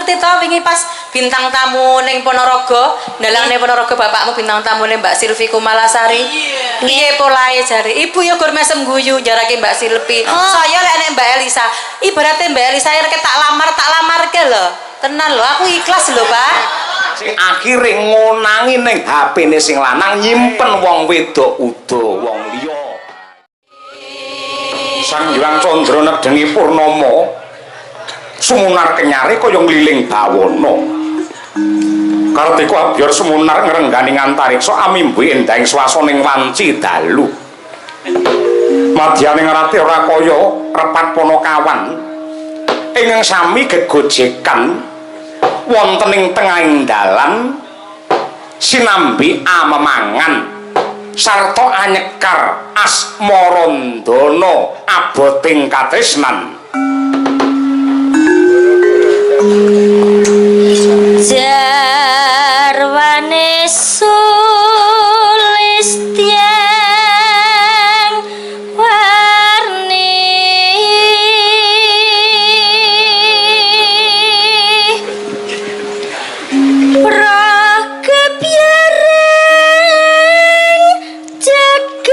ngerti to wingi pas bintang tamu ning Ponorogo, ndalane Ponorogo bapakmu bintang tamu ning Mbak Silvi Kumalasari. Piye polahe jare? Ibu ya gur mesem guyu jarake Mbak Silvi. Saya lek nek Mbak Elisa, ibaratnya Mbak Elisa rek tak lamarke lho. Tenan lho, aku ikhlas lho, Pak. Sing akhire ngonangi ning HP-ne sing lanang nyimpen wong wedok uda wong liya. Sang Hyang Candra nedengi purnama sumunar kenyare kaya ngliling bawana. Kartiku abyor sumunar ngrenggani antariksa amimbu endahing swasaning wanci dalu. Madyaning rati ora kaya repat Panakawan ingkang sami gegojekan wonten ing tengahing dalan sinambi amemangan sarta anyekar asmarandana aboting katresnan. Jarwane Sulistyang warni prakebyareng jagat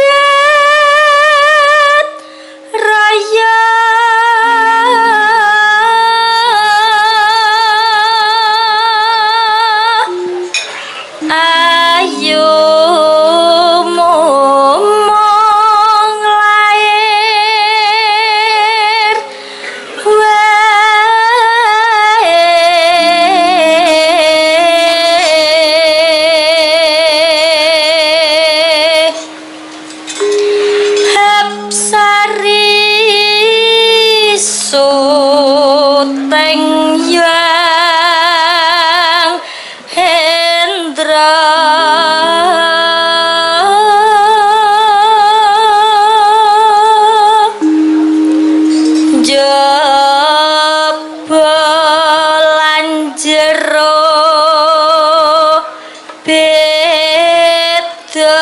raya. Ayo momong lair wae Hapsari suteng yang Hendra jebolan jero beda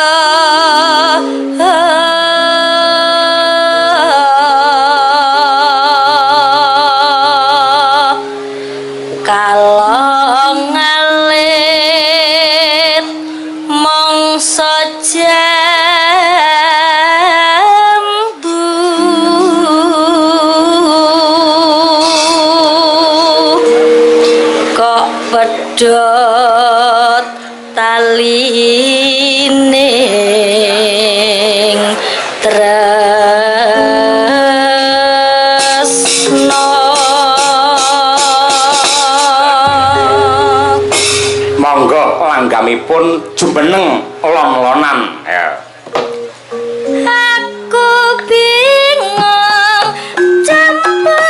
kalong alit mongso jambu kok pedhot talining tresno. Monggo langgamipun jumeneng lon-lonan ya. Aku bingung campur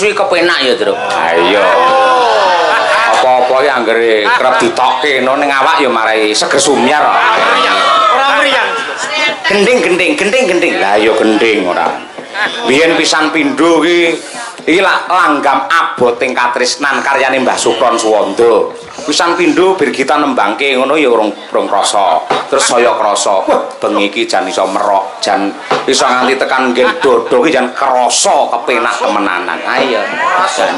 suwi-suwi kepenak ya, Tru. Ha iya. Apa-apa iki anggere kerep ditokke ning awak ya marai seger sumyar. Ora mriyang. Gending. Lah ya gending ora. Biyen pisan pindho iki lak langgam aboting katresnan karyane Mbah Sukron Suwanda. Pisan pindho bir kita nembangke ngono ya urung krasa. Terus saya krasa, wah bengi iki jan iso merok, jan iso nganti tekan nggen dodo iki jan krasa kepenak temenanan. Ayo. Jan.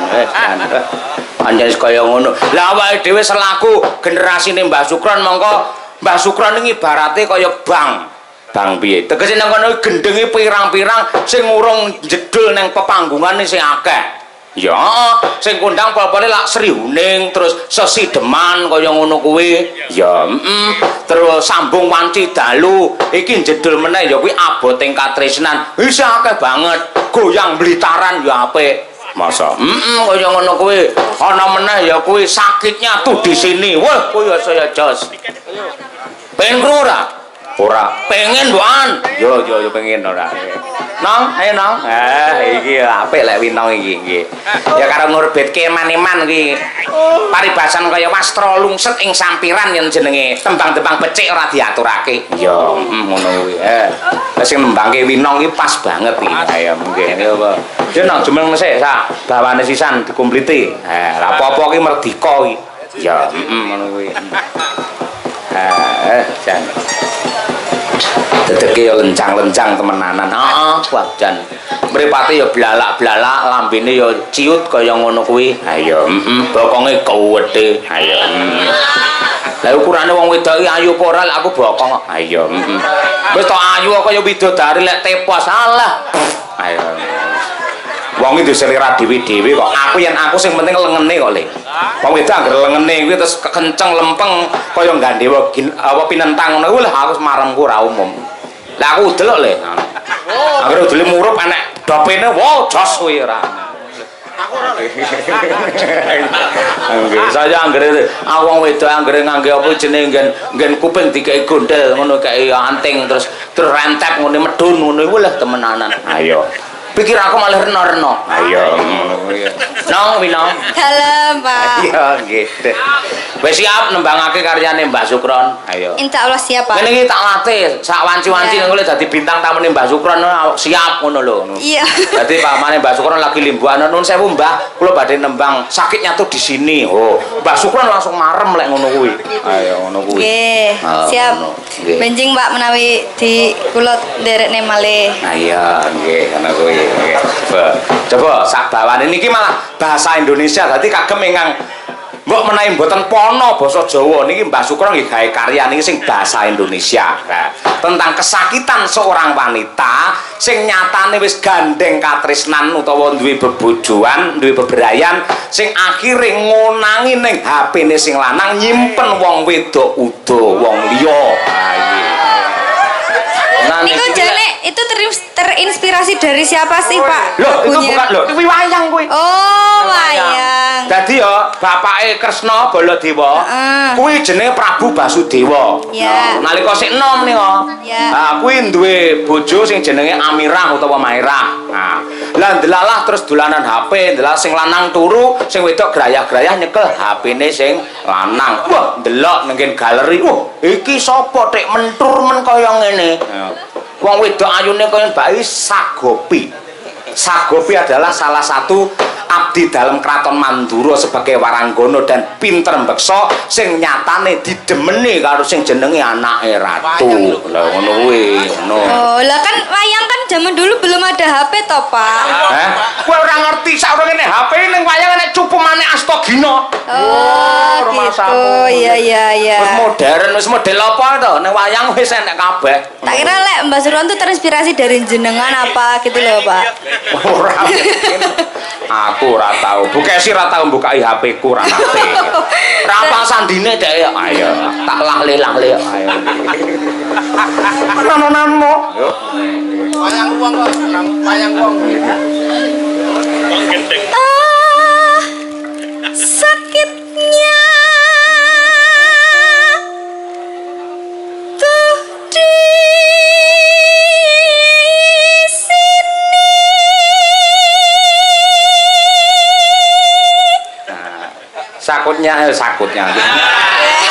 Anjen kaya ngono. Lah awake dhewe selaku generasine Mbah Sukron mongko Mbah Sukron iki ibarate kaya bang. Bang piye? Tegese nang kono gendenge pirang-pirang sing urung jedul nang pepanggungane sing akeh. Ya, sing kondang pol-pole lak Sri Huning, terus Sesideman kaya ngono kuwi. Ya, terus Sambung Wanci Dalu. Iki jedul meneh ya kuwi Aboting Katresnan. Wis akeh banget. Goyang Blitaran ya apik. Masa? Kaya ngono kuwi. Ana meneh ya kuwi Sakitnya Tuh di Sini. Wah, kuwi ya saya jos. Pengen kru ora? Ora pengen doan. Yo pengen ora. Nong, ayo nong. Iki apik lek winong iki nggih. Ya karo ngorbitke eman-eman iki. Paribasan kaya wastra lungset ing sampiran yen jenenge tembang-tembang becik ora diaturake. Yo, ngono kuwi. Lah sing nembangke winong iki pas banget iki. Ayo mungkin ya apa. Yo nong jemeng sik sak bawane sisan dikompliti. Lah apa-apa iki merdika iki. Ya, ngono kuwi. Jan. Dedeke ya lencang-lencang temenanan. Wah jan. Mripate ya blalak-blalak, lambene ya ciut kaya ngono kuwi. Ha ya, bokonge kuwedhe. Ha ya. Lah ukurane wong wedok iki ayu apa ora lek aku bokong. Ha ya. Wis to ayu kaya widodari lek tepos. Alah. Ha ya. Wong iki selera dhewe-dhewe kok. Aku yen aku sing penting lengene kok, Le. Wong wedok anggere lengene kuwi terus kenceng lempeng kaya ngandhewa apa pinentang ngono kuwi lha aku maremku ora umum. Lah aku delok, Le. Anggere udele murup enek dopene, wow, jos kuwi ora. Aku ora, Le. Anggere saya anggere wong wedok anggere ngangge apa jenenge nggen kuping dikeki gondel ngono kae anting terus rentep ngene medun ngono kuwi lha temenanan. Ayo. Pikir aku malah reno-reno. Ayo ngono kuwi. Nong winong. Dalam, Pak. Iya nggih. Wis siap nembangake karyane Mbah Sukron. Ayo. Insyaallah siap, Pak. Ngene iki tak latih sak wanci-wanci ngono dadi bintang tamune Mbah Sukron siap ngono lho. Iya. Dadi pamane Mbah Sukron lagi limbuhan nuwun sewu Mbah, kula badhe nembang Sakitnya Tuh di Sini. Oh, Mbah Sukron langsung marem lek ngono kuwi. Ayo ngono kuwi. Nggih, siap. Benjing Pak menawi di kula nderekne malih. Iya, nggih ngono kuwi. Coba sak bawane niki malah bahasa Indonesia dadi kagem ingkang mbok menawi mboten pono basa Jawa niki Mbah Sukron nggih gawe karya niki sing bahasa Indonesia. Nah, tentang kesakitan seorang wanita sing nyatane wis gandeng katresnan utawa duwe bebojoan, duwe bebrayan sing akhire ngonangi ning HP-ne sing lanang nyimpen wong wedok uda wong liya. Nah, Niku jane itu terinspirasi dari siapa sih, Pak? Loh, itu bukan lho, kuwi wayang kuwi. Oh, wayang. Dadi ya bapake Kresna Baladewa kuwi jenenge Prabu Basudewa. Iya. Nalika sik enom nika. Iya. Nah, kuwi duwe bojo sing jenenge Amirah utawa Mairah. Nah, lah ndelalah terus dolanan HP, ndelalah sing lanang turu, sing wedok grayah-grayah nyekel HP-ne sing lanang. Wah, ndelok ning galeri. Wah, iki sapa tek mentur men kaya ngene. Wong wedok ayune kaya Mbak Sagopi. Sagopi adalah salah satu abdi dalam keraton Mandura sebagai waranggana dan pinter mbeksa sing nyatane didemeni karo sing jenenge anake ratu. Lah ngono kuwi, ngono. Oh, lah kan wayang kan zaman dulu belum ada HP toh, Pak. Kowe ora ngerti saurunge HP ning wayang nek cupemane Astagina. Oh, gitu. Iya. Wis model apa to? Ning wayang wis enek kabeh. Tak kira lek Mbak Surwan tuh terinspirasi dari jenengan apa gitu loh, Pak. Ora mungkin. Aku ora tau. Bukesi ora tau mbukai HP-ku ora nate. Ora apal sandine dhek. Ayo, tak lahle-lahle ayo. Nano-nano. Yo. Wayang wong kok, wayang wong. Sakitnya tuh di sini. sakitnya.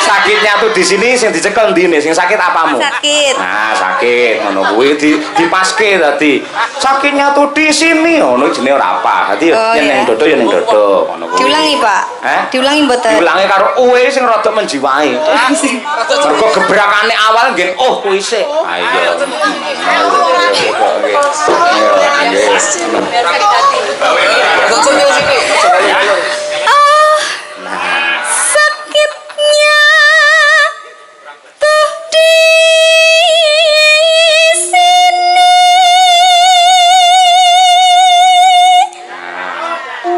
Sakitnya tuh di sini sing dicekel ndi nih? Sing sakit apamu? Sakit. Nah, sakit ngono kuwi dipaske tadi. Sakitnya tuh di sini ngono jenenge ora apa. Dadi Oh, yen ning iya. dodo ya ning dodo ngono kuwi. Diulangi, Pak. Diulangi mboten. Diulangi karo uwe sing rada menjiwai. Mergo gebrakane awal nggih kuwi sik. Ha iya. Sakitnya tuh di sini.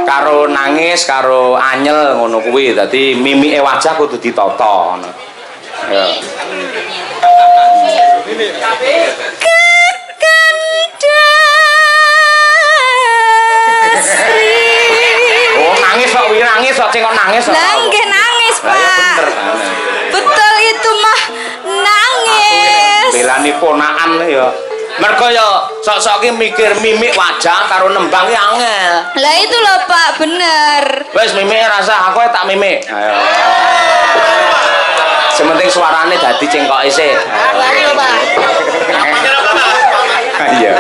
Karo nangis karo anyel ngono kuwi. Dadi mimike wajah kudu ditata ngono. Ya. Oh, nangis kok kuwi nangis kok cek kok nangis kok. Lah nggih nangis, Lah ya Pak. bener. Betul itu mah nangis. Belani ponakan ya. Mergo ya sok-sok ki mikir mimik wajah karo nembang ki angel. Lah itu loh, Pak, bener. Wis mimik rasa aku tak mimik. Ayo. Sementing suarane dadi cengkoke sik. Lari lho, Pak. Iya.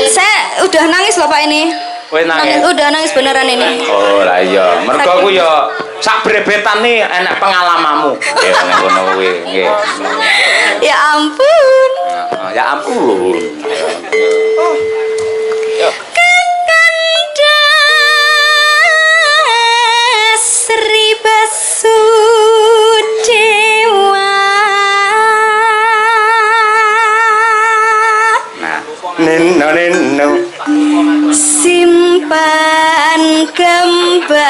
Saya udah nangis loh, Pak, ini. Kowe nangis. Udah nangis beneran ini. Oh, lah iya. Mergo ku ya sak brebetan nih enak pengalamanmu. Ya nek ngono kuwi, nggih. Ya ampun. Ya ampun. Kakanda Sri Basudewa. Nah, nino. Simpan gambar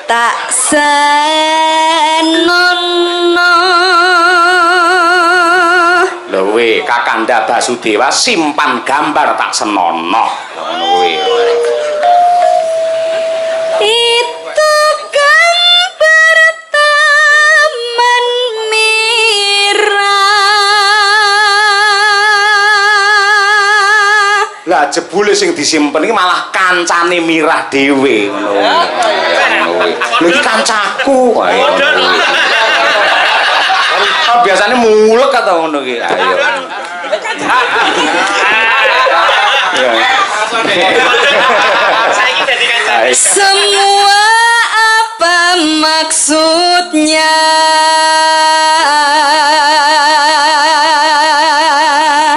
tak senono. Lho Kakanda Basudewa simpan gambar tak senono. Ngono kuwi. Itu gambar taman mirah. Lah jebule sing disimpen iki malah kancane Mirah dhewe ngono. Lho iki kancaku wae. Kan biasane mulek kata ngono ki. Ayo. Semua apa maksudnya?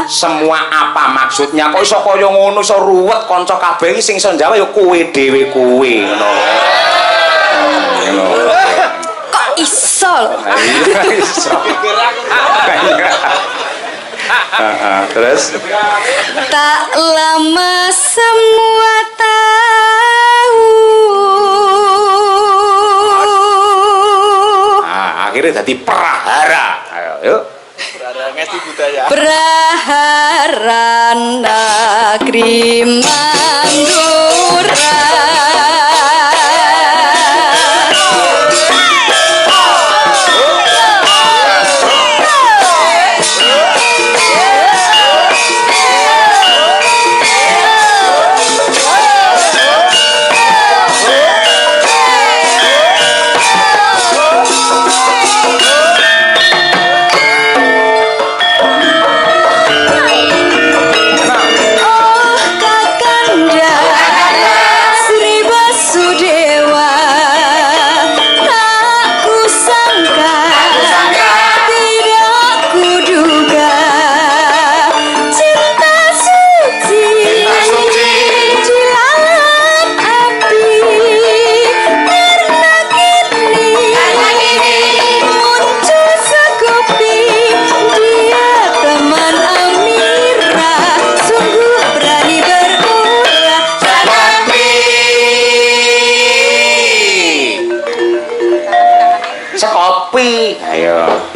Semua apa maksudnya? Kok iso kaya ngono iso ruwet kanca kabeh iki sing iso jawab ya kowe dhewe kuwi ngono. Ngono. Kok iso lho? Iso. Terus Tak lama semua tahu. akhirnya jadi prahara. Ayo, yuk. Ngesti budaya. Prahara negeri Mandura.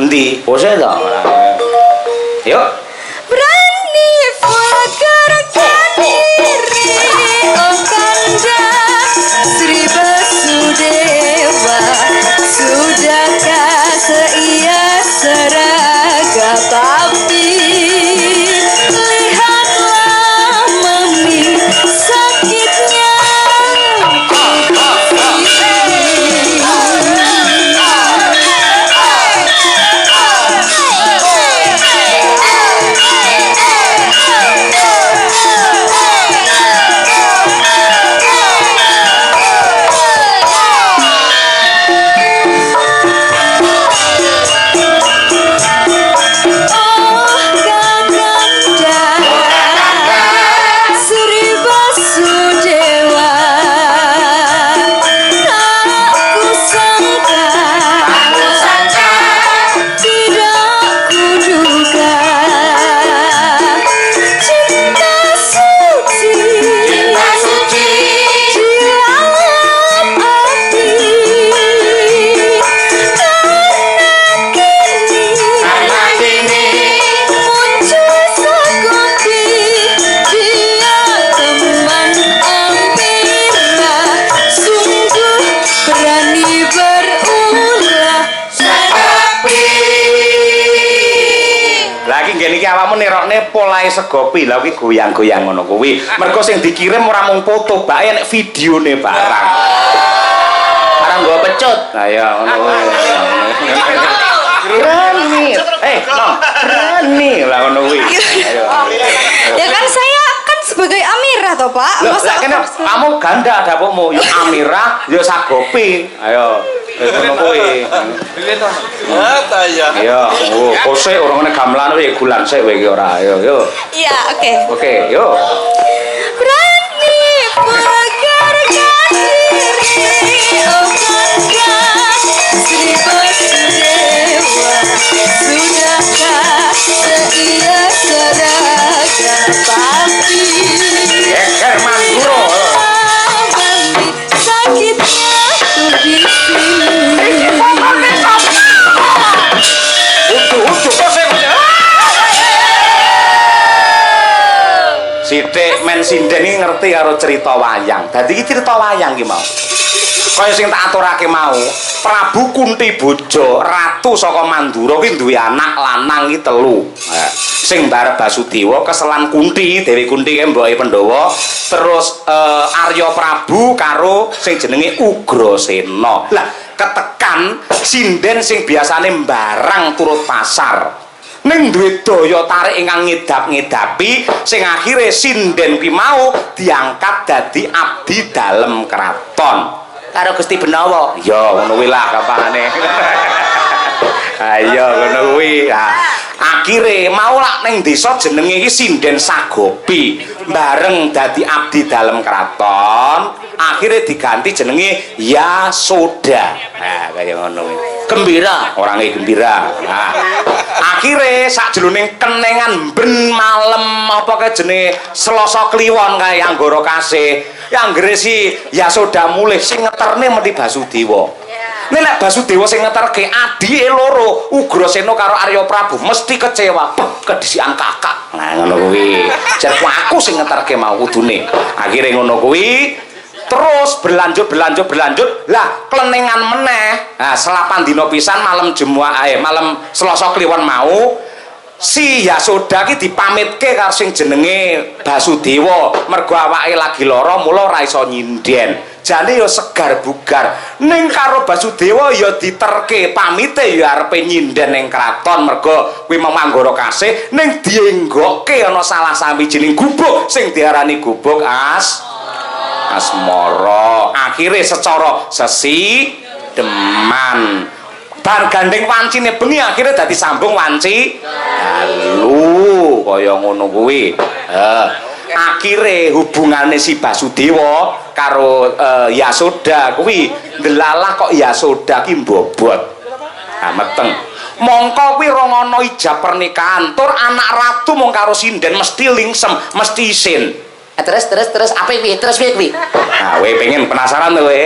Endi? Bose to. Yuk. Berani fagarkan diri, oh Kanda Sri Basudewa. Sudahkah seia seraga tapi lihatlah mami sakitnya polahe Segopi lha kuwi goyang-goyang ngono kuwi. Mergo sing dikirim ora mung foto, bae nek videone barang. Barang nggo pecut. Lah ya ngono kuwi. Berani. Non, berani lah ngono kuwi. Ayo. Ya kan saya kan sebagai Amirah toh Pak. Masa kamu ganda dapurmu, ya Amirah, ya Sagopi. Ayo. Ngono kuwi. Mata ya. Iya, kose orang ngene gamelan iki gulan sik kowe iki ora. Ayo, yo. Iya, oke. Oke, yo. Berani menegarkan diri, oh Kanda, seribu dewa, sudahkah seia seragam papi? Herman Guru. Sakitnya tuh di sini. Ujuk kose. Sithik men sinden iki ngerti karo cerita wayang. Dadi iki cerita wayang ki mau. Kaya sing tak aturake mau, Prabu Kunti Boja, ratu saka Mandura ki duwe anak lanang ki 3. Sing barep Basudewa keselan Kunti, Dewi Kunti ki mboke Pandhawa, terus Arya Prabu karo sing jenenge Ugrasena. Lah, ketekan sinden sing biasane mbarang turut pasar. Ning duwe daya tarik ingkang ngedap-ngedapi sing akhire sinden kuwi mau diangkat dadi abdi dalem keraton karo Gusti Benawa. Ya ngono kuwi lah gampangane. Ayo ngono kuwi. Akhire mau lak ning desa jenenge iki Sinden Sagopi bareng dadi abdi dalem keraton. Akhire diganti jenenge Yasoda. Nah kaya ngono kuwi. Gembira, orangnya gembira. Nah, akhirnya sakjroning kenengan ben malam apa ke jenenge Selasa Kliwon kaya yang goro kasih yang si Yasoda mulih sing ngeterne mesti Basudewa. Nek Basudewa sing ngeterke adike loro Ugrasena karo Arya Prabu mesti kecewa kedisian kakak. Nah ngono kuwi. Jarku aku sing ngeterke mau kudune. Akhire ngono kuwi terus berlanjut lah kelenengan meneh. Nah selapan dina pisan malam malam Selasa Kliwon mau si Yasoda ki dipamitke karo sing jenenge Basudewa mergo awake lagi lara mula ora iso nyinden. Jane ya segar bugar. Ning karo Basudewa ya diterke pamite ya arepe nyinden ning kraton mergo kuwi manggara kasih ning dienggokke ana salah sawijining gubuk sing diarani gubuk Asmara. Akhire secara deman bar gandeng wancine bengi akhire dadi sambung wanci dalu kaya ngono kuwi. Akhire hubungane si Basudewa karo Yasoda kuwi ndelalah kok Yasoda ki mbobot. Meteng. Mongko kuwi rong ana ijab pernikahan tur anak ratu mung karo sinden mesti lingsem, mesti isin. Terus apa iki? Terus piye kuwi? Nah, kowe pengen penasaran to kowe.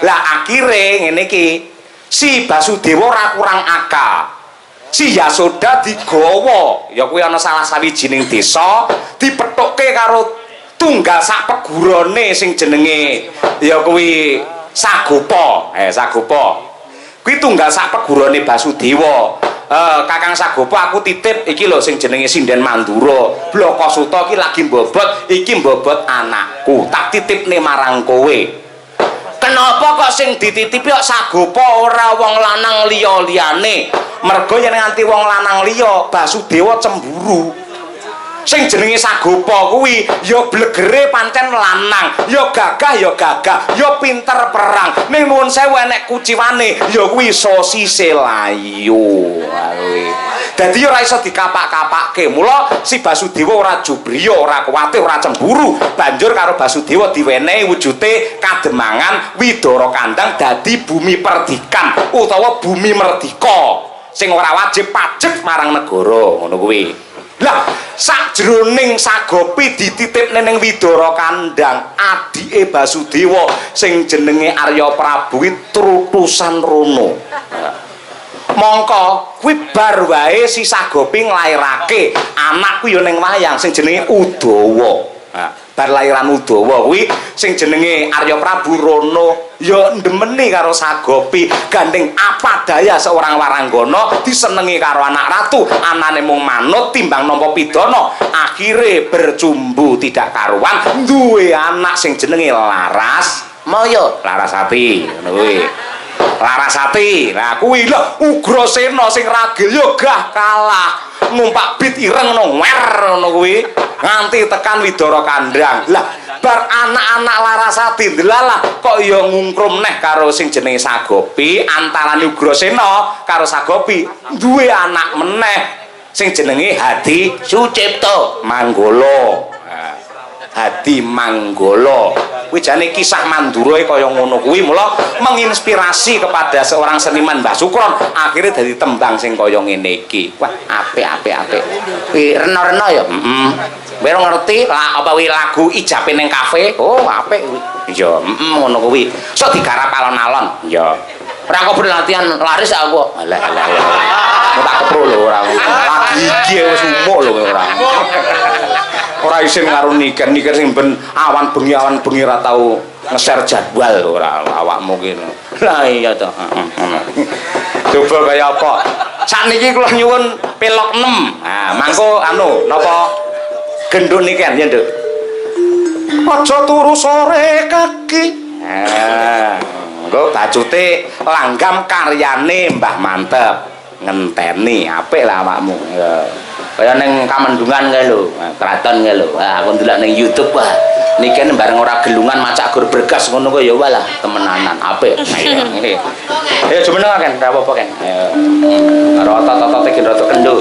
Lah akhire ngene iki. Si Basudewa ora kurang akal. Si Yasoda digawa, ya kuwi ana salah sawijining desa, dipethukke karo tunggal sak pegurane sing jenenge ya kuwi Sagopa. Sagopa. Kuwi tunggal sak pegurane Basudewa. Kakang Sagopa aku titip iki lho sing jenenge Sinden Mandura. Blokasuta iki lagi mbobot, iki mbobot anakku. Tak titipne marang kowe. Kenapa kok sing dititipi kok Sagopa ora wong lanang liya-liyane? Mergo yen nganti wong lanang liya Basudewa cemburu. Sing jenenge Sagopa kuwi ya blegere pancen lanang, ya gagah, ya pinter perang. Ning nuwun sewu enek kuciwane ya kuwi sosise layu. Dadi ora iso dikapak-kapakke. Mula si Basudewa ora jubriya, ora kuwatir, ora cemburu. Banjur karo Basudewa diwenehi wujute kademangan Widara Kandang dadi bumi perdikan utawa bumi merdika sing ora wajib pajek marang negara ngono kuwi. Lah sakjroning Sagopi dititipne ning Widara Kandang adike Basudewa sing jenenge Arya Prabu trutusan rono. Mongko kuwi bar wae si Sagopi nglairake anak kuwi ya ning wayang sing jenenge Udawa. bar lairan Udawa kuwi sing jenenge Arya Prabu Rono ya ndemeni karo Sagopi gandeng apa daya seorang waranggana disenengi karo anak ratu anane mung manut timbang nampa pidana akhire bercumbu tidak karuan duwe anak sing jenenge Laras Maya Larasati ngono kuwi Larasati nah kuwi lho Ugrasena sing ragil ya gah kalah numpak bit ireng ngono wer ngono kuwi nganti tekan Widara Kandang. Lah bar anak-anak Larasati delalah kok ya ngungkrum neh karo sing jenenge Sagopi antarane Ugrasena karo Sagopi duwe anak meneh sing jenenge Hadi Sucipto Manggala. Hadi Manggala kuwi jane kisah Mandura kaya ngono kuwi mula menginspirasi kepada seorang seniman Mbah Sukron akhirnya dadi tembang sing kaya ngene iki. Wah apik kuwi rena-rena ya kowe ngerti lah apa kuwi lagu Ijape ning kafe oh apik kuwi ya ngono kuwi sok digarap alon-alon ya ora kok latihan laris aku alah tak kepro lho ora lagi iki wis umuk lho ora isin karo nikah sing ben awan bengi ra tau nge-share jadwal ora awakmu ki. Lah iya to. Coba kaya apa? Sakniki kula nyuwun pelok 6. Nah, mangko anu napa genduk niki ya, Nduk. Aja turu sore kaki. Nah, lho bacute langgam karyane Mbah Mantep. Ngenteni apik lah awakmu. Ya. Kaya ning Kamendungan kae lho, kraton kae lho. Wah, aku ndelok ning YouTube wah. Niki bareng ora gelungan macak gur bergas ngono kok ya walah temenanan apik. Ayo ngene. Ayo jumeneng kan, ora apa-apa kan. Ayo. Karo otot-otote ki rada kendho.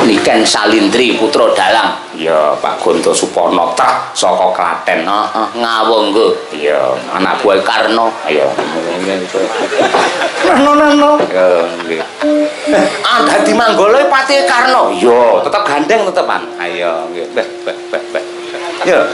Niken Salindri Putra Dalang. Ya Pak Gonto Supono trah saka Klaten. Ngawonggo. Ya anak buah Karno. Ayo. No. Ya nggih. Dadi Manggala Pati Karno. Ya, tetep gandeng tetepan. Ayo nggih. Beh. Ya.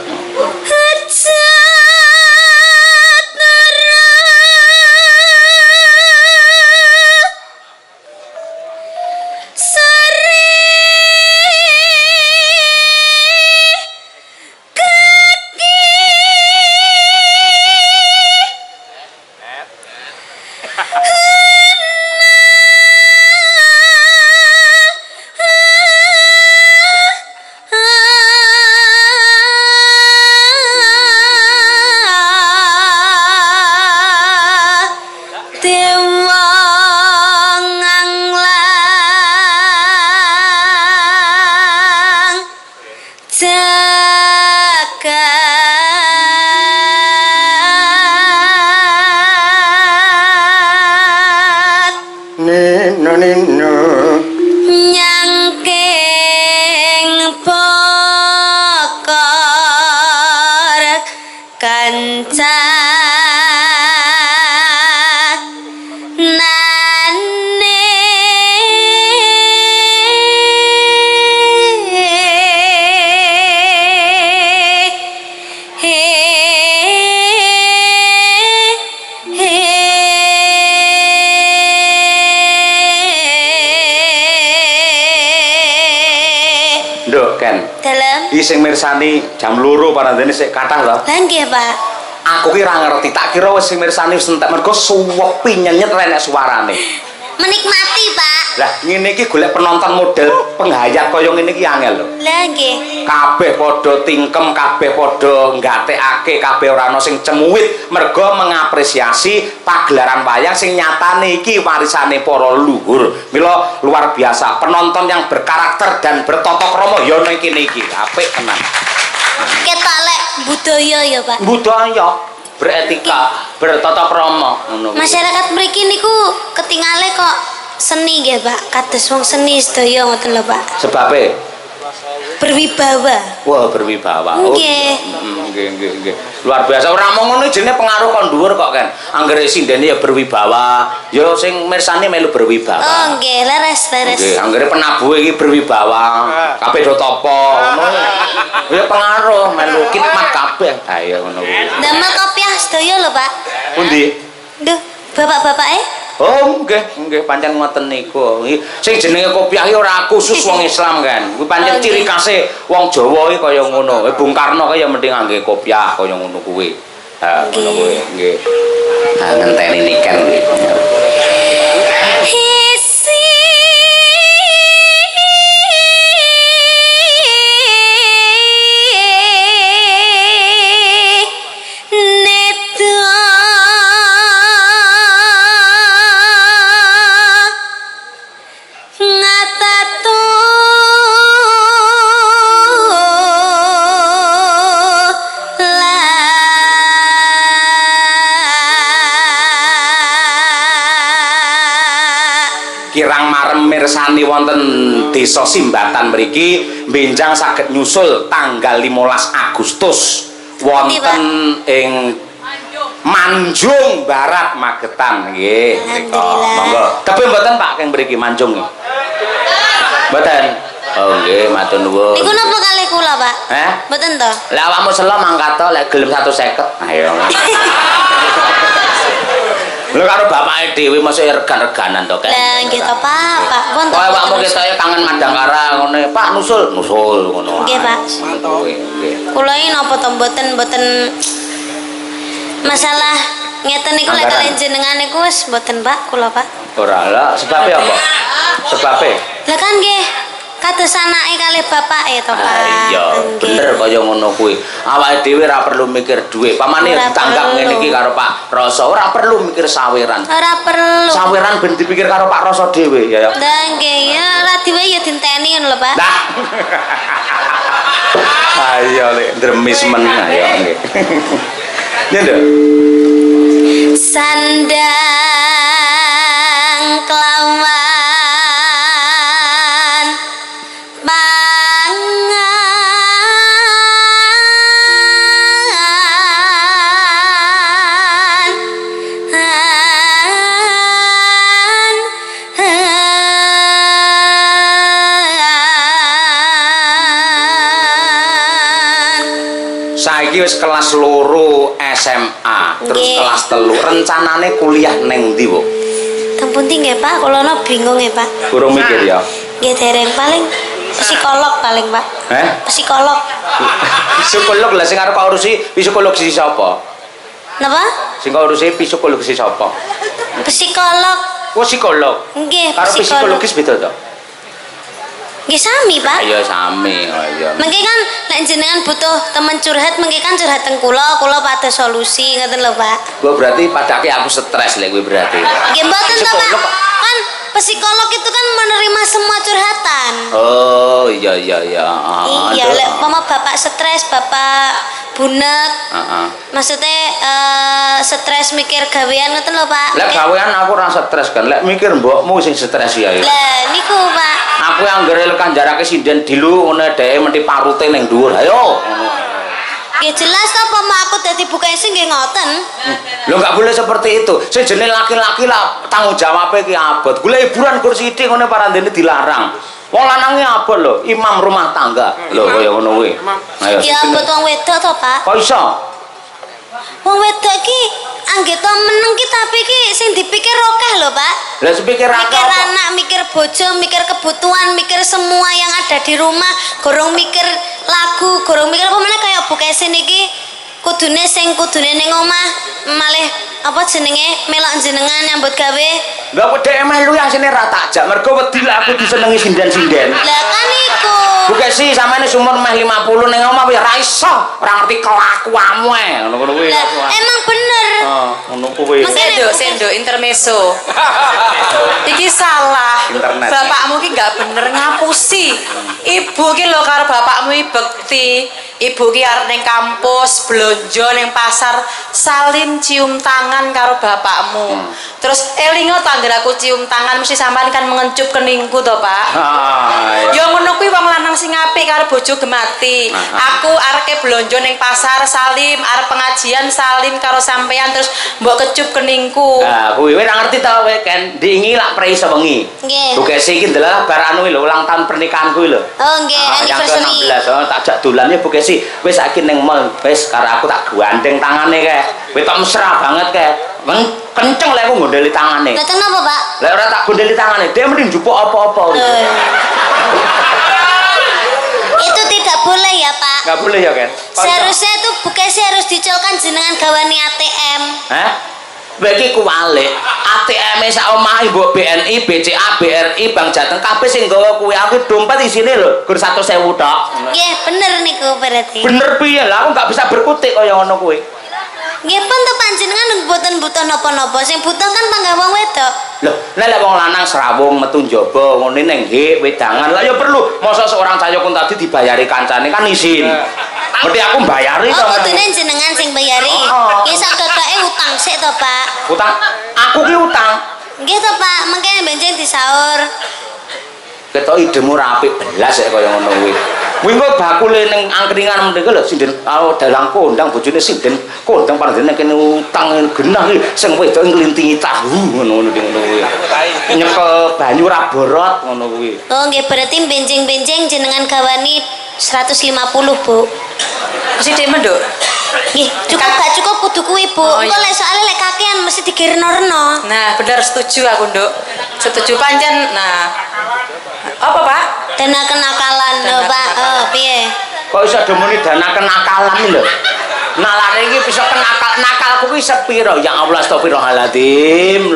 Sing mirsani jam 2 parandene sik kathah lho. Lah nggih, Pak. Aku ki ora ngerti, tak kira wis sing mirsani wis entek mergo suwepi nyenyet renek suarane. Menikmati, Pak. Lah ngene iki golek penonton model penghayat kaya ngene iki angel lho. Lah nggih. Kabeh padha tingkem, kabeh padha nggatekake, kabeh ora ana sing cemuwit mergo mengapresiasi pagelaran wayang sing nyatane iki warisane para leluhur. Mila luar biasa, penonton yang berkarakter dan bertata krama ya ning kene iki. Apik tenan. Ketok lek budaya ya, Pak. Budaya, beretika, bertata krama ngono. Masyarakat mriki niku ketingale kok seni nggih, Pak. Kados wong seni sedaya ngoten lho, Pak. Sebabe berwibawa. Wah, berwibawa. Nggih. Nggih. Luar biasa. Ora mung ngono jenenge pengaruh kon dhuwur kok kan. Anggere sindene ya berwibawa, ya sing mirsani melu berwibawa. Oh, nggih, leres. Nggih, anggere penabuhe iki berwibawa. Kabeh do tapa ngono. Ya pengaruh melu khidmat kabeh. Ha ya ngono kuwi. Damel kopiah sedaya lho, Pak. Pundi? Duh, bapak-bapake Oh, nggih pancen ngoten niku. Sing jenenge kopiah iki ora khusus wong Islam kan. Kuwi pancen ciri khase wong Jawa iki kaya ngono. Bung Karno kaya mending ngangge kopiah kaya ngono kuwi. Ha, ngono kuwi nggih. Ha ngenteni niken kuwi. Kirang marem mirsani wonten Desa Simbatan mriki benjang saged nyusul tanggal 15 Agustus wonten ing Manjung Barat Magetan nggih mriko. Monggo. Tapi mboten Pak keng mriki Manjung. Mboten. Oh nggih matur nuwun. Niku napa kalih kula, Pak? Heh? Mboten to? Lah awakmu selo mangkat to lek gelem 150. Ayo. Lho karo bapake dhewe mosok regan-reganan to kan. Lah nggih to, Pak. Pak pun to. Kok awakmu ketoke kangen Madangkara ngene, Pak nusul ngono. Nggih, Pak. Nggih. Kula iki napa to mboten masalah ngeten niku lek kalih jenengan niku wis mboten, Pak, kula, Pak. Ora lah, sebabe apa? Sebabe. Lah kan nggih kados anake kalih bapake to, Pak. Iya, bener kaya ngono kuwi. Awake dhewe ora perlu mikir dhuwit. Pamane ditanggap ngene iki karo Pak Rasa, ora perlu mikir saweran. Ora perlu. Saweran ben dipikir karo Pak Rasa dhewe ya. Lah nggih ya ora diwe ya dinteni ngono lho, Pak. Nah. Ayo lek dremis men ayo nggih. Ya nduk. Sandang kelawan Saiki wis kelas 2 SMA, terus Nggih. kelas 3. Rencanane kuliah neng ndi, Bu? teng pundi nggih, Pak? Kula no bingung nggih, Pak. Kurang mikir ya. Nggih dereng paling psikolog paling, Pak. Psikolog. Psikolog lah sing arep urusi psikolog si sapa? Napa? Sing urusi psikolog si sapa? Psikolog. Oh, psikolog. Nggih, Karo psikolog. psikologis beda to? Nggih sami, Pak. Iya sami, oh iya. Mengke kan nek jenengan butuh teman curhat, mengke kan curhat teng kula pada solusi ngoten lho, Pak. Gua berarti padake aku stres lek gue berarti. Nggih mboten to, Pak. Psikolog, Pak. Kan psikolog itu kan menerima semua curhatan. Oh, iya. Iya, lek mama bapak stres, bapak bunek. Maksudnya stres mikir gawean ngoten lho, Pak. Lek gawean aku ora stres kan. Lek mikir mbokmu sing stres ya. Lah niku, Pak. Aku yang anggere kanjarake sinden dilu ngene dheke menti parute ning dhuwur. Ayo. Ya jelas to apa aku dadi bukesi nggih ngoten. Lho enggak boleh seperti itu. Sing jenenge laki-laki lah tanggung jawabe ki abot. Golek hiburan kursi sithik ngene parandene dilarang. Wong lanange abot lho, imam rumah tangga. Lho kaya ngono kuwi. Ayo. Ya abot wong wedok to, Pak. Kok iso? Wong wedok ki anggeta meneng ki tapi ki sing dipikir akeh lho, Pak. Lah sepikir Mikir anak, mikir bojo, mikir kebutuhan, mikir semua yang ada di rumah, gorong mikir lagu, gorong mikir apa meneh kaya bukesi niki kudune kudune ning omah malih apa jenenge melok jenengan nyambut gawe. Lah kok dhek melu yang sini ra takjak mergo wedi lah aku disenengi sinden-sinden. Lah kan iku. Bukesi sampeyan umur meh 50 ning omah ya ra iso, ora ngerti kelakuanmu ngono kuwi. Lah emang bener. Ngono kuwi. Sendok intermezzo. Iki salah. Internet. Bapakmu ki nggak bener ngapusi. Ibu ki lho karo bapakmu iki bekti. Ibu ki arep ning kampus, blonjo ning pasar, salim cium tangan karo bapakmu. Terus elingo tangger aku cium tangan mesti sampean kan mengencup keningku to, Pak. Ya ngono kuwi wong lanang sing apik karo bojo gemati. Aku areke blonjo ning pasar salim, arep pengajian salim karo sampean terus mbok kecup keningku. Nah, kuwi ora ngerti ta kowe kan diingi lak prei iso wengi. Nggih. Bukesi iki ndelok bar anu lho ulang tahun pernikahanku lho. Oh nggih, anniversary. Yang ke-16 tak jak dolan ya Bukesi. Wis saiki ning mall, wis karo aku tak gandeng tangane kae. Wis tok mesra banget kae. kenceng lek aku gondeli tangane. Lah teng napa, Pak? Lek ora tak gondeli tangane, dia mending njupuk apa-apa. Itu tidak boleh ya, Pak. Enggak boleh ya, Ken? Seharusnya itu bukesi harus diculkan jenengan gawani ATM. Hah? Bagi kuwalik, ATM-e sak omahe mbok BNI, BCA, BRI, Bank Jateng kabeh sing nggawa kuwi. Aku dompet isine lho, gur 100.000 tok. Nggih, bener niku berarti. Bener piye lah, aku enggak bisa berkutik kaya ngono kuwi. Nggih pun to panjenengan mboten butuh napa-napa, sing butuh kan panggah wong wedok. Loh, nek wong lanang serawung metu njaba ngene ning hik wedangan, lah ya perlu. Masa seorang cayokun tadi dibayari kancane kan isin. Berarti aku mbayari to. Oh, kudune jenengan sing bayari. Nggih sak kakake utang sik to, Pak. Utang? Aku ki utang. Nggih to, Pak, mengke benjing disaur. Ketok idemu ra apik belas ya kaya ngono kuwi. Kuwi kok bakule ning angkringan mriki lho sinden dalang kondang bojone sinden kondang panjenengan kene utang genah iki sing wedok nglintingi tahu ngono kuwi. Nyekel banyu ra borot ngono kuwi. Oh, nggih berarti benjing-benjing jenengan gawani 150, Bu. Mesti dek menduk. Nggih, cukup gak cukup kudu kuwi, Bu. Oh, Engko iya. lek soalnya lek kakean mesti digireno-reno. Nah, benar setuju aku, Nduk. Setuju pancen. Nah. Apa, Pak? Dana kenakalan lho, Pak. Oh, piye? Kok iso demuni dana kenakalan lho. Nalare iki bisa nakalku ki sepiro? Ya Allah astagfirullahaladzim.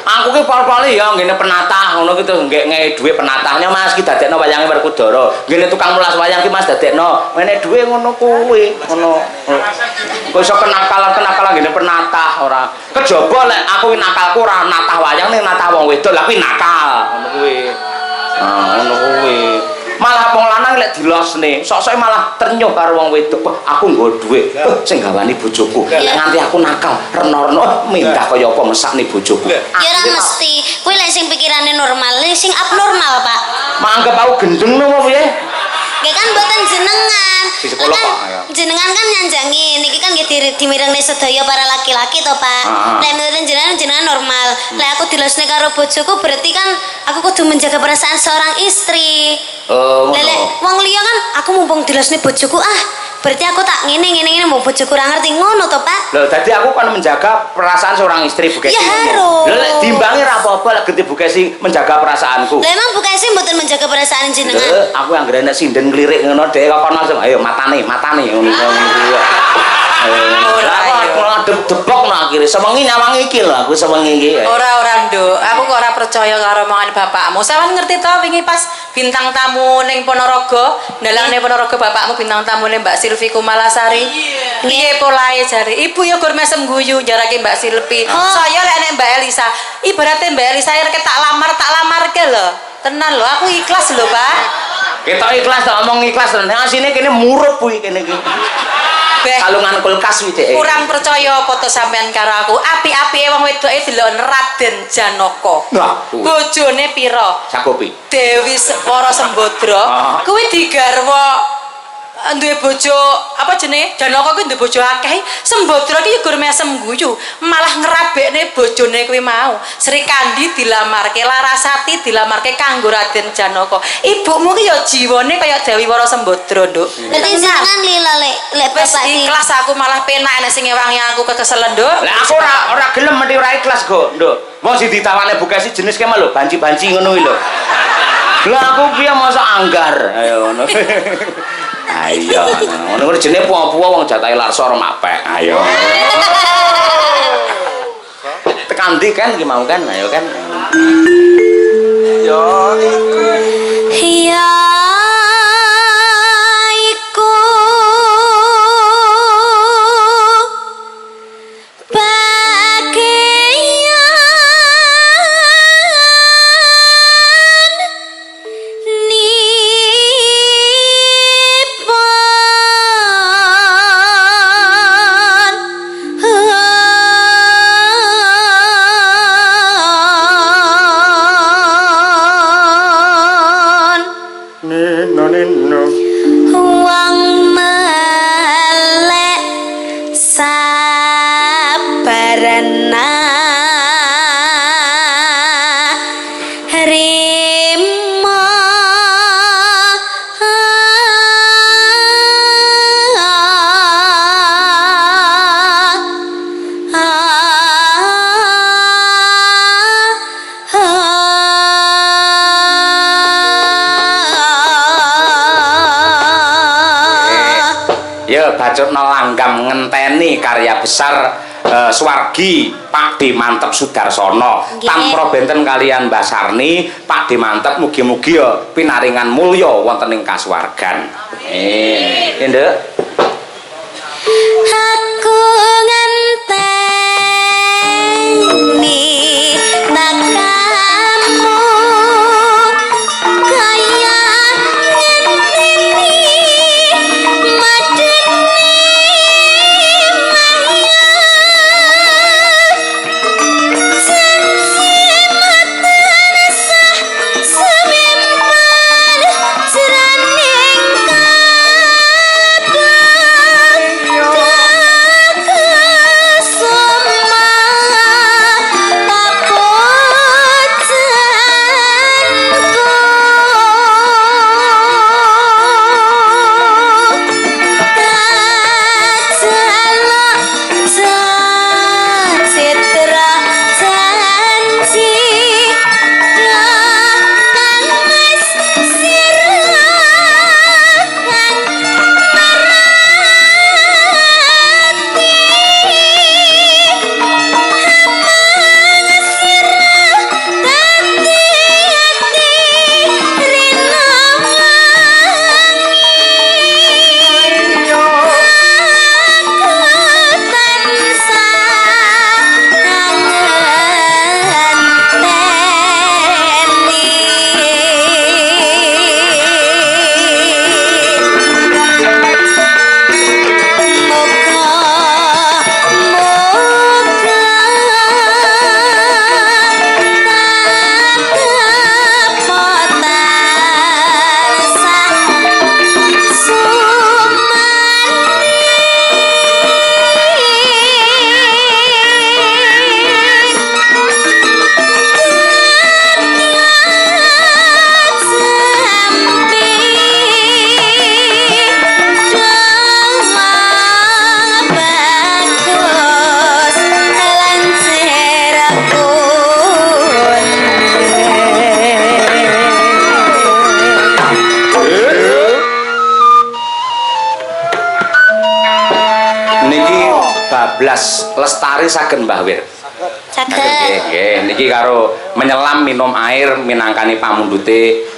Aku ki pol-pole ya ngene penatah ngono ki terus ngek dhuwit penatahnya Mas ki dadekno wayange Werkudara. Ngene tukang mulas wayang ki Mas dadekno. Ngene dhuwit ngono kuwi, ngono. Kok iso kenakalan ngene penatah ora. Kejaba lek aku ki nakalku ora natah wayang ning natah wong wedok, lha kuwi nakal ngono kuwi. Ah, ngono kuwi. Malah wong lanang lek dilosne, sok-soke malah ternyuh karo wong wedok. Aku nggo dhuwit, sing gawani bojoku. Lek nganti aku nakal, reno-reno mindah kaya apa mesakne bojoku. Ya ora mesti. Kuwi lek sing pikirane normal, sing abnormal, Pak. Manggep aku gendeng apa piye? Nggih kan mboten jenengan. Di sekolah, Kan Pak, ya. jenengan kan nyanjangi niki kan nggih dimirengne sedaya para laki-laki to, Pak. Lek menurut jenengan normal. Lek aku dilosne karo bojoku berarti kan aku kudu menjaga perasaan seorang istri. Oh, Lek wong liya kan aku mumpung dilosne bojoku berarti aku tak ngene mau bojoku ora ngerti ngono to, Pak. Lho, dadi aku kan menjaga perasaan seorang istri Bu Kesi. Ya harus. Lho, lek diimbangi ra apa-apa lek genti Bu Kesi menjaga perasaanku. Lah emang Bu Kesi mboten menjaga perasaan jenengan. Lho, aku anggere nek sinden klirik ngono dhek kok langsung ayo matane ngono kuwi. Aku ngadep-depok no akhirnya semengi nyawangi iki lho aku semengi iki. Ora, Nduk. Aku kok ora percaya karo omongan bapakmu. Sampeyan ngerti to wingi pas bintang tamu ning Ponorogo, ndalane Ponorogo bapakmu bintang tamu ning Mbak Silvi Kumalasari. Piye polahe jare? Ibu ya gur mesem guyu jarake Mbak Silvi. Saya lek nek Mbak Elisa, ibaratnya Mbak Elisa rek tak lamarke lho. Tenan lho, aku ikhlas lho, Pak. Kita ikhlas tak omong ikhlas lho. Nek asine kene murup kuwi kene iki. Kalungan kulkas kuwi dhek. Kurang percaya apa to sampean karo aku. Api-apike wong wedoke delok Raden Janaka. Wah, Bojone pira? Sakopi. Dewi Wara Sembadra. Kuwi digarwa duwe bojo apa jenenge? Janaka kuwi duwe bojo akeh. Sembadra ki gur mesem guyu, malah ngrabekne bojone kuwi mau. Sri Kandi dilamarke, Larasati dilamarke kanggo Raden Janaka. Ibumu ki ya jiwane kaya Dewi Wara Sembadra, Nduk. Dadi jenengan lila lek Wis bapak iki. ikhlas aku malah penak nek sing ngewangi aku kekeselen, Nduk. Lah aku ora gelem mesti ora ikhlas kok, Nduk. Wong sing ditawane Bu Kesi jenis kema lho, banci-banci ngono kuwi lho. Lah aku piye masa anggar. Ayo ngono. Ayo, ngono jenenge puwa-puwa wong jatahe Larsa ora mapek. Ayo. Tekan ndi kan iki mau kan? Ayo kan. Yo iku. Ya iku Ya Bacutna langgam ngenteni karya besar Swargi Pak D Mantep Sudarsono. Tanpa benten kalian Mbah Sarni, Pak D Mantep mugi-mugi ya pinaringan mulya wonten ing kasuwargan. Nduk. Aku ngenteni takamu kaya ngenteni madeni maya janji mata resah semimpan jeraning Lestari saged Mbah Wir. saged Nggih, niki karo menyelam minum air minangkani pamundhute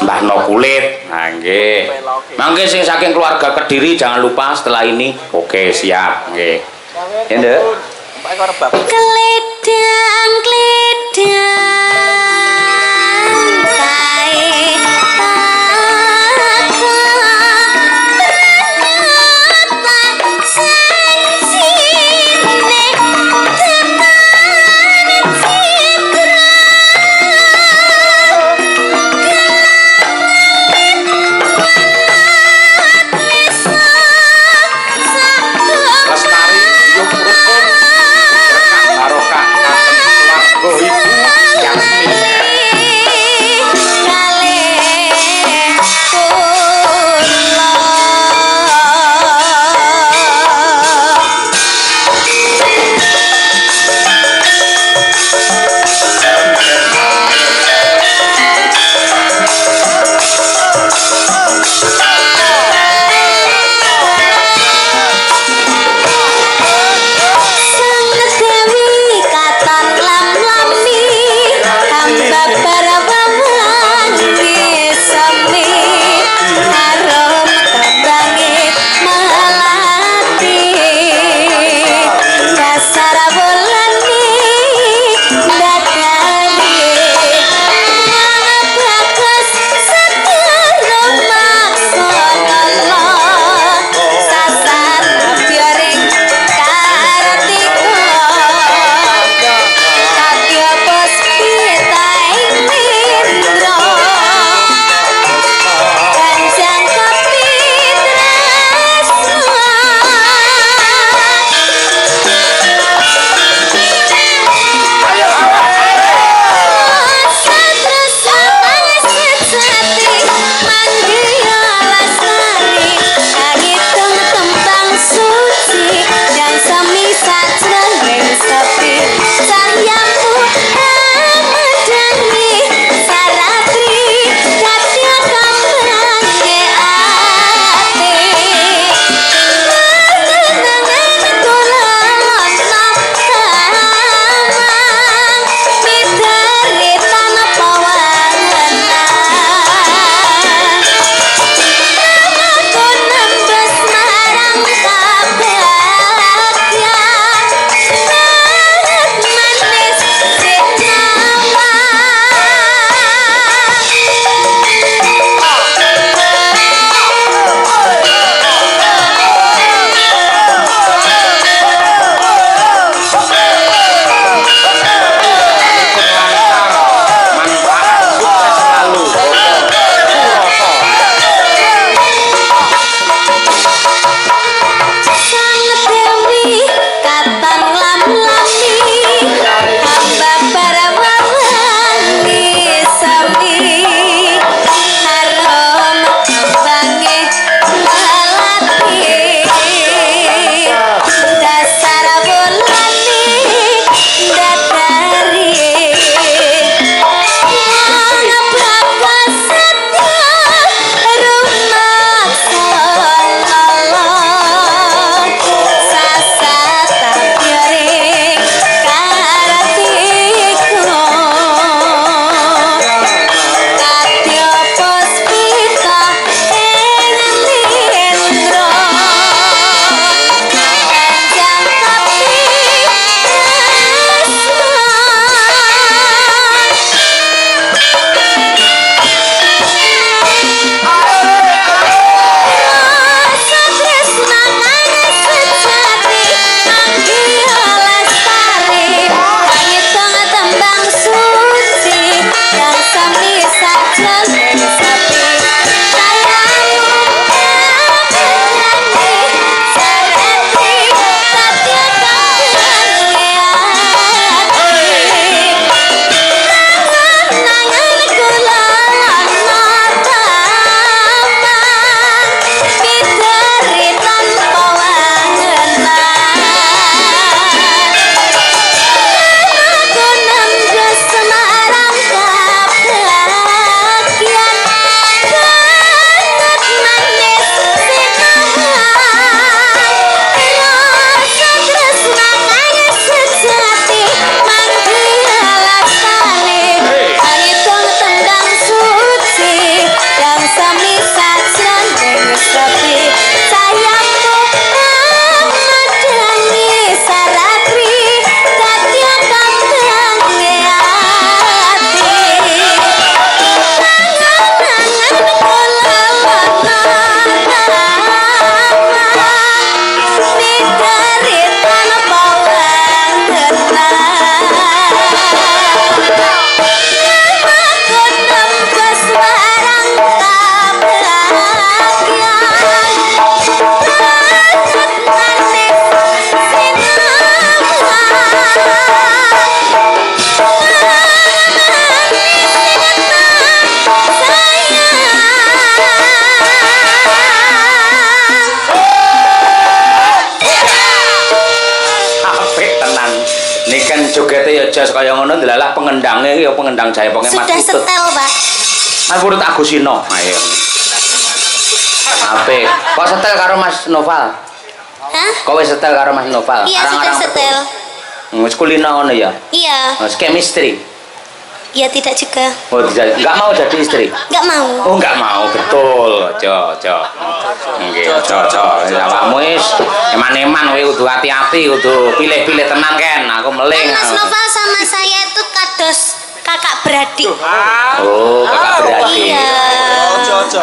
Mbah No Kulit. Nah, nggih. Mangke sing saking keluarga Kediri jangan lupa setelah ini. Oke, siap. Nggih. Ya, Nduk. Kledang kae Lestari yuk rukun berkah barokah ageng keluarga ibu jogete ya jas kaya ngono delalah pengendangnya ya pengendang Jaiponge Mas Sudah Putut. setel, Pak. Aku urut Agusino. Ayo. Apik. Kok setel karo Mas Noval? Hah? Kok wis setel karo Mas Noval? Iya, sudah setel. Wis kulino ngono ya. Iya. Wis chemistry. Iya, tidak juga. Oh, tidak. Enggak mau jadi istri. Enggak mau. Oh, enggak mau, betul. Ojo. Nggih, ojo. Awakmu wis eman-eman kowe kudu hati-hati, kudu pilih-pilih tenan kan. Aku meling. Kan Mas Noval sama saya itu kados kakak beradik. Oh, kakak beradik. Iya. Ojo.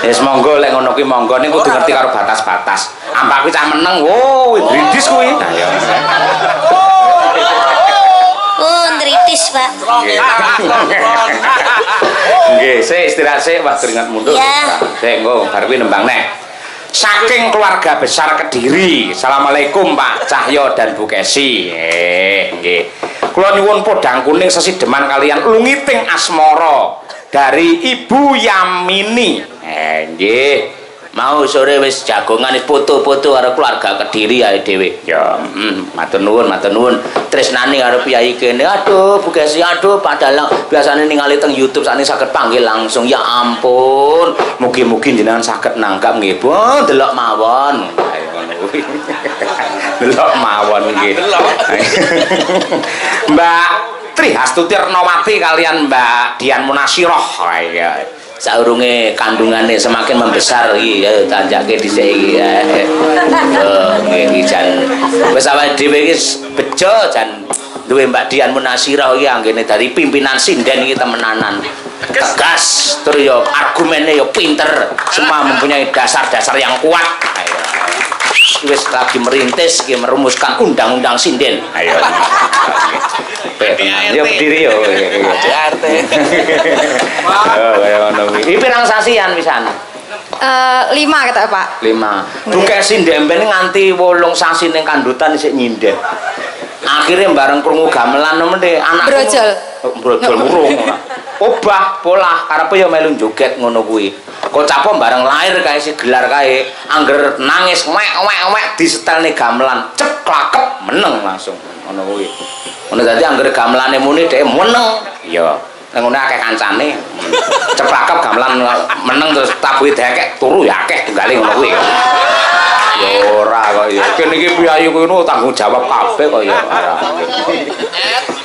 Wis monggo lek ngono kuwi monggo ning kudu ngerti karo batas-batas. Ampak kuwi cah meneng, wo, brindis kuwi. Nah, ya. Oh, ndritis, Pak. Nggih, sik istirahat sik, wah keringat mundur. Ya. Sik, engko bar kuwi nembang neh. Saking keluarga besar Kediri. Assalamualaikum Pak Cahyo dan Bu Kesi. Nggih. Kula nyuwun podang kuning sesideman kalian lungiting asmara dari Ibu Yamini. Nggih. Mau sore wis jagongan foto-foto karo keluarga Kediri ae dhewe. Ya, matur nuwun. Tresnani karo piyai kene. Aduh, Bu Kesi, aduh padahal biasane ningali teng YouTube sakniki saged panggil langsung. Ya ampun. Mugi-mugi jenengan saged nangkap nggih, Bu. Delok mawon. Ayo ngono kuwi. Delok mawon nggih. Mbak Tri Astuti Renowati kalian Mbak Dian Munasiroh. Ya. Saurunge kandungane semakin membesar iki ya tanjake dhisik iki. Nggih jan wis awake dhewe iki bejo jan duwe Mbak Dian Munasirah iki anggene dari pimpinan sinden iki temenanan. Tegas terus ya argumennya ya pinter, semua mempunyai dasar-dasar yang kuat. Ayo. Wis lagi merintis iki merumuskan undang-undang sinden. Ayo. Ya berdiri yo. RT. Iki pirang sasian pisan? 5 kata Pak. 5. Duke sindemben nganti 8 sasi ning kandutan isih nyinden. Akhirnya bareng krungu gamelan meneh anak Brojol. Brojol murung. Obah polah karepe ya melu joget ngono kuwi. Kocapo bareng lahir kae si gelar kae angger nangis wek disetelne gamelan ceklakep meneng langsung ngono kuwi. Ngono dadi angger gamelane muni dhek meneng. Ya, nang ngene akeh kancane. Ceplakep gamelan meneng terus tabuhe dekek turu ya akeh tunggale ngono kuwi. Ya ora kok ya. Kene iki piyayi kuwi tanggung jawab kabeh kok ya.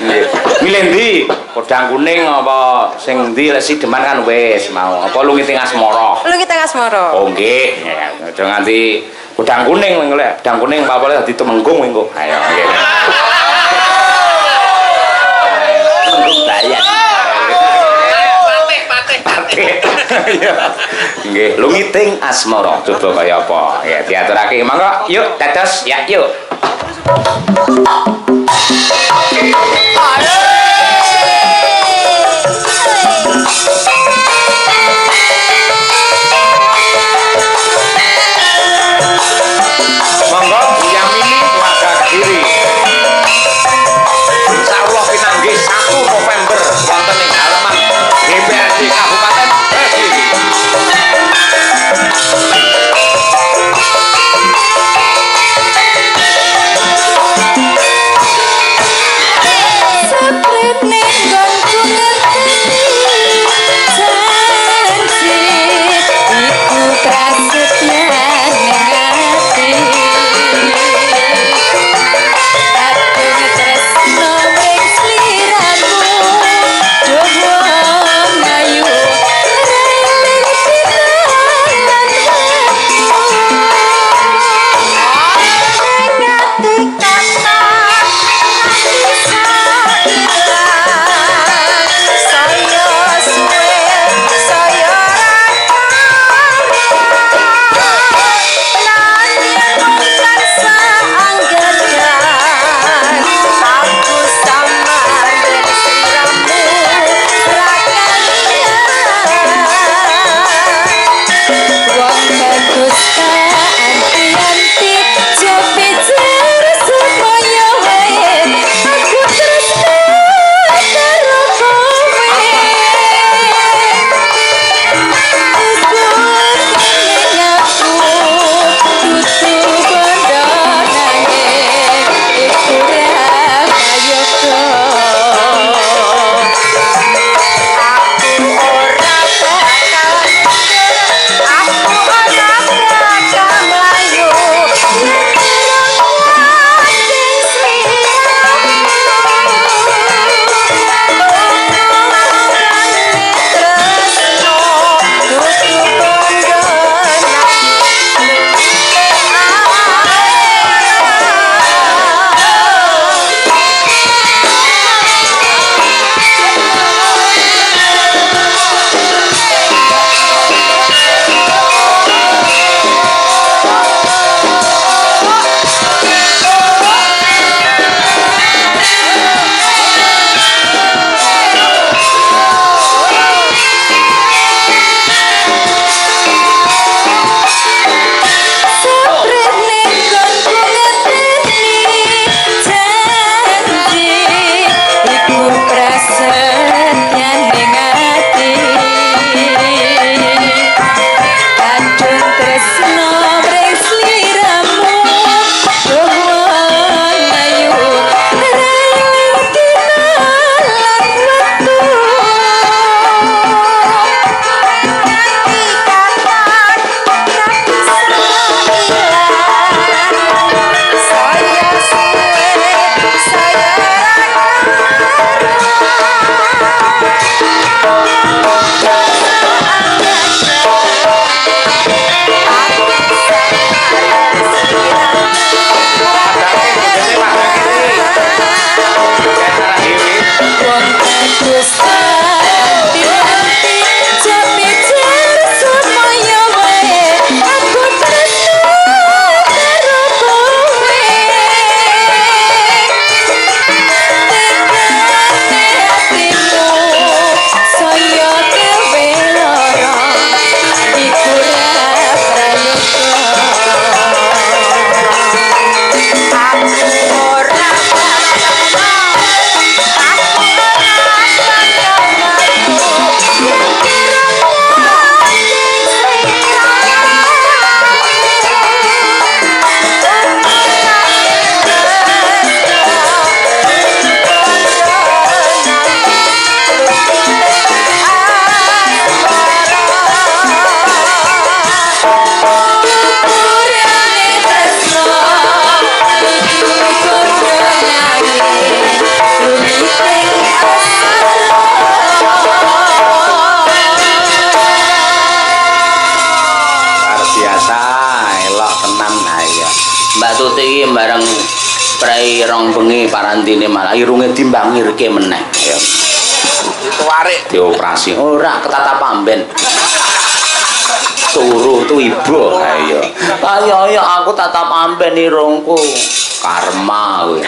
Nggih. Milih ndi? Kodang kuning apa sing ndi lek sideman kan wis mau. Apa lungiting asmara? Lungiting asmara. Oh nggih. Aja nganti kodang kuning lek kodang kuning apa dadi temenggung engko. Ayo nggih. Patih. Nggih, lungiting asmara. Coba kaya apa? Ya diaturake mangga. Yuk, dados ya, yuk. Monggo yang ini keluarga Kediri. Insyaallah pinanggih 1 November wonten ing halaman DPRD Kabupaten Kediri. Tutik iki bareng prai rong bengi parantine malah irunge dimbangirke meneh. Ya. Itu warik. Dioperasi. Ora ketata pamben. Turu tu ibu. Ayo. Ayo aku tatap amben irungku. Karma kuwi.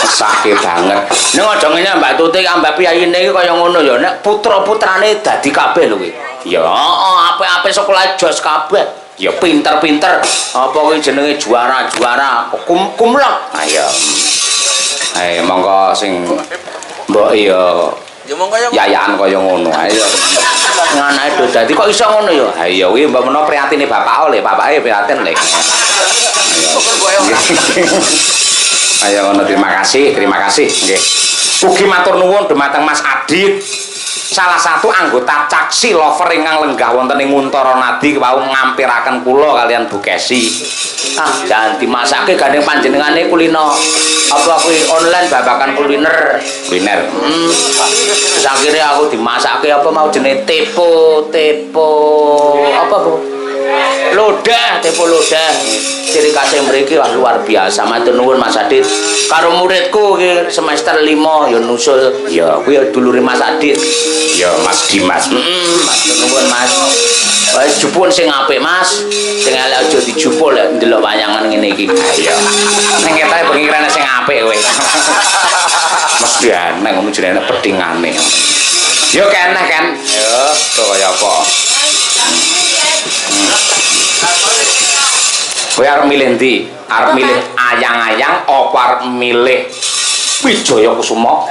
Sakit banget. Ning aja ngene Mbak Tutik ambek piyayine iki kaya ngono ya. Nek putra-putrane dadi kabeh lho kuwi. Ya, apik-apik sekolah jos kabeh. Ya pinter-pinter. Apa kuwi jenenge juara-juara. Kumlot. Ayo. Ayo monggo sing mbok ya Ya monggo ya. yayan kaya ngono. Ayo. Nganake do dadi kok iso ngono ya? Ha iya kuwi mbok menawa prihatine bapak oleh, bapake prihatin lho. Ayo ngono terima kasih nggih. Ugi matur nuwun dumateng Mas Adit. Salah satu anggota Caksi Lover ingkang lenggah wonten ing Nguntara Nadi wau ngampiraken kula kalian Bu Kesi. Jangan dimasake gandeng panjenengane kulino. Apa kuwi online babakan kuliner. Terus akhirnya aku dimasake apa mau jenenge tepo apa Bu? Tepo lodah. Ciri khas mriki wah luar biasa. Matur nuwun Mas Adit. Karo muridku iki semester 5 ya nusul. Ya kuwi dulure Mas Adit. Ya Mas Dimas. Matur nuwun Mas. Wis jupun sing apik Mas. Sing elek aja dijupul lek ndelok wayangan ngene iki. Ya. Ning ketoke pengirane sing apik kowe. Mesti aneh ngono jenenge pedingane. Ya keneh kan. Ya, kaya apa. Kowe arep milih ndi? Arep milih ayang-ayang apa arep milih Wijaya Kusuma?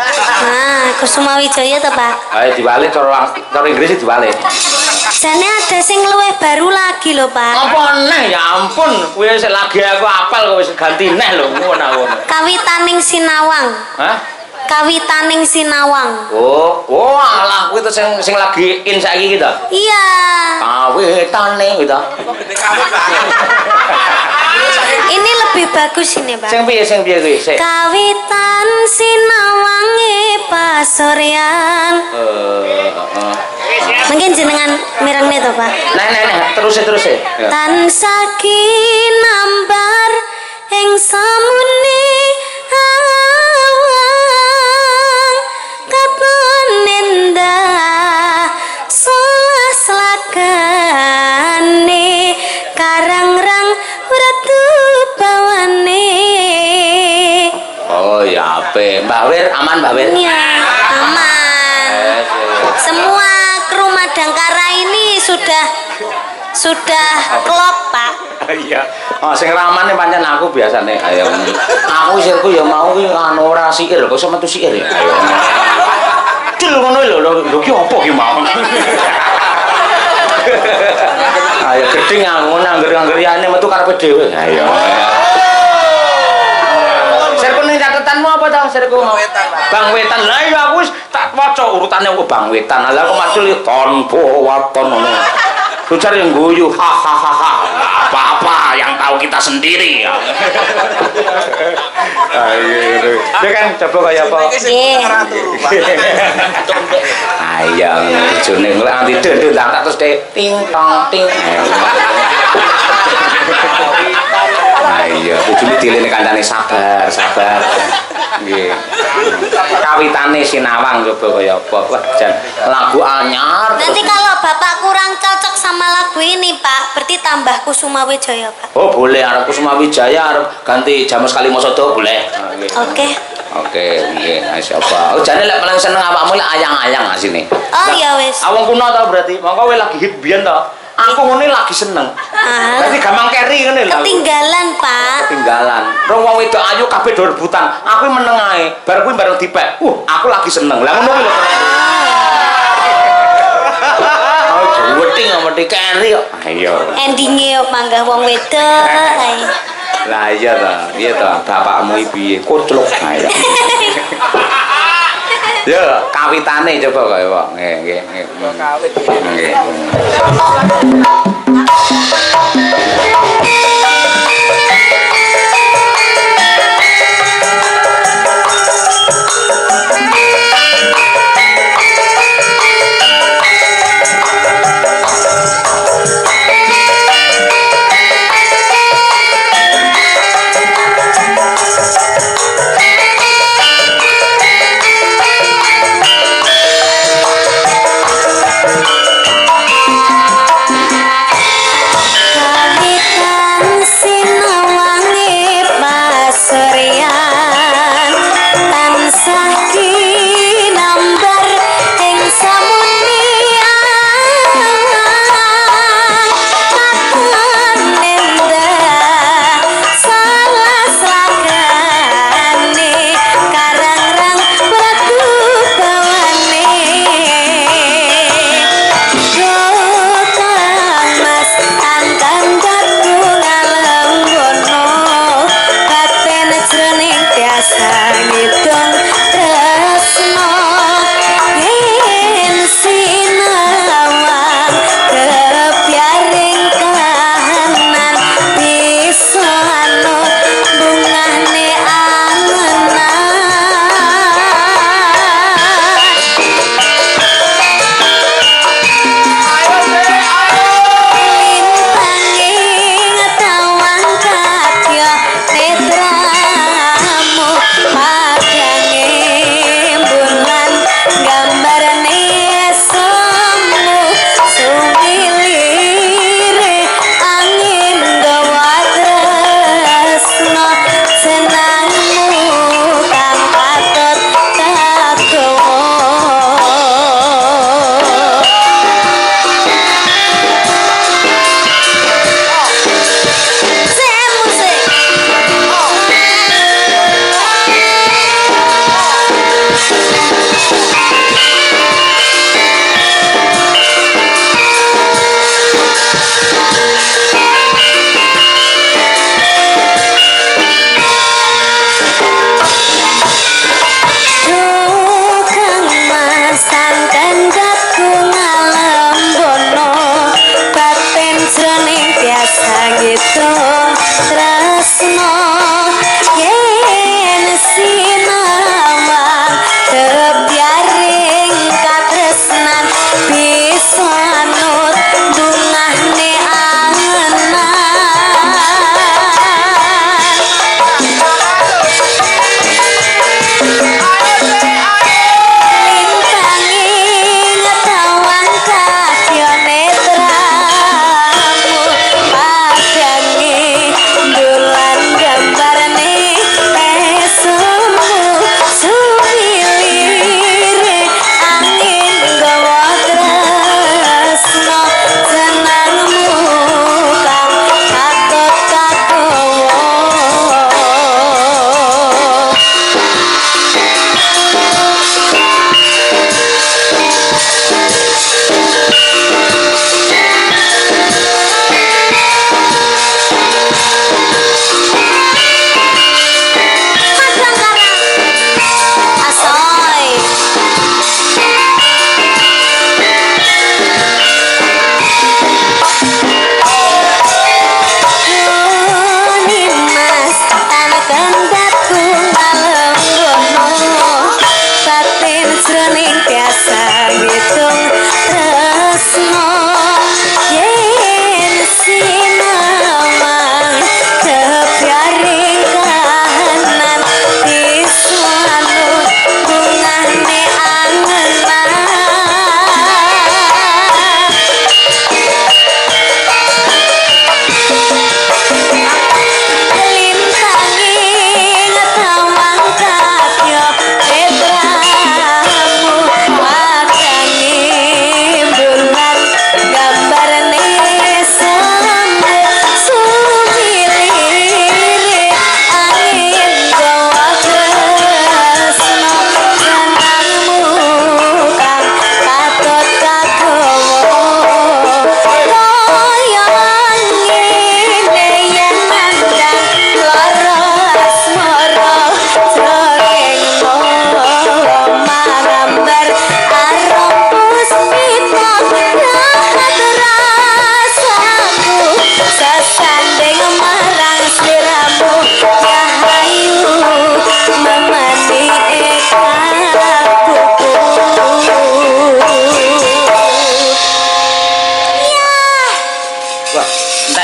Kusuma Wijaya to, Pak? Ayo dibalik cara Inggris dibalik. Jane ada sing luwih baru lagi lho, Pak. Apa neh ya ampun, kowe sik lagi aku apal kok wis ganti neh lho ngono. Kawitaning Sinawang. Hah? Kawitaning Sinawang. Oh alah kuwi to sing lagi in saiki iki to. Iya. Kawitane gitu. Ini lebih bagus ini, Pak. Sing piye kuwi? Sik. Kawitan Sinawange pasoryan. Mungkin jenengan mirengne to, Pak. Nah, terus. Ya. Tansah kinambar ing samune awang katon endah solas lakane karangrang ratu bawane. Oh ya ape. Mbak Wir aman Mbak Wir? Ya, aman. Semua kru Madangkara ini sudah klop, Pak. Iya. Oh sing ramane pancen aku biasane. Ayo. Aku sirku ya mau ki anu ora sikil kok iso metu sikil ya. Ayo. Cil ngono lho ki opo ki mau. Ayo gedeng aku ngangger-anggeriane metu karepe dhewe. Ayo. Sirku ning catetanmu apa ta sirku? Bang Wetan. Lah iya aku wis tak waca urutane Bang Wetan. Lah kok macul tanpa waton ngono. Sucar yang guyu, hahaha. Apa-apa yang tahu kita sendiri ya. Ayo, dia kan coba kayak apa? Ayo, jeneng lah nanti dendeng tak terus deh ting tong ting. Ayo, bojone dilene kancane sabar. Nggih. Kawitane Sinawang coba kaya apa? Wah, jan lagu anyar. Nanti kalau Bapak kurang cocok sama lagu ini, Pak, berarti tambah Kusuma Wijaya, Pak. Oh, boleh arep Kusuma Wijaya arep ganti Jamus Kalimosodo boleh. Oke. Oke, nggih, siapa? Oh, jane lek paling seneng awakmu lek ayang-ayang asine. Oh, ya wis. Awang kuno ta berarti. Monggo kowe lagi hit biyen to. Aku ngene lagi seneng. Berarti gampang keri ngene lho. Ketinggalan, Pak. Ketinggalan. Rong wong wedok ayu kabeh do rebutan. Aku meneng ae. Bar kuwi bareng dipek. Aku lagi seneng. Lah ngono kuwi lho. Oh, jeweti ngameti keri kok. Ayo. Endinge yo panggah wong wedok ae. Lah iya ta. Piye ta bapakmu iki piye? Kocluk. Ayo. Ya, kawitane coba kaya apa? Nggih. Kawit. Nggih.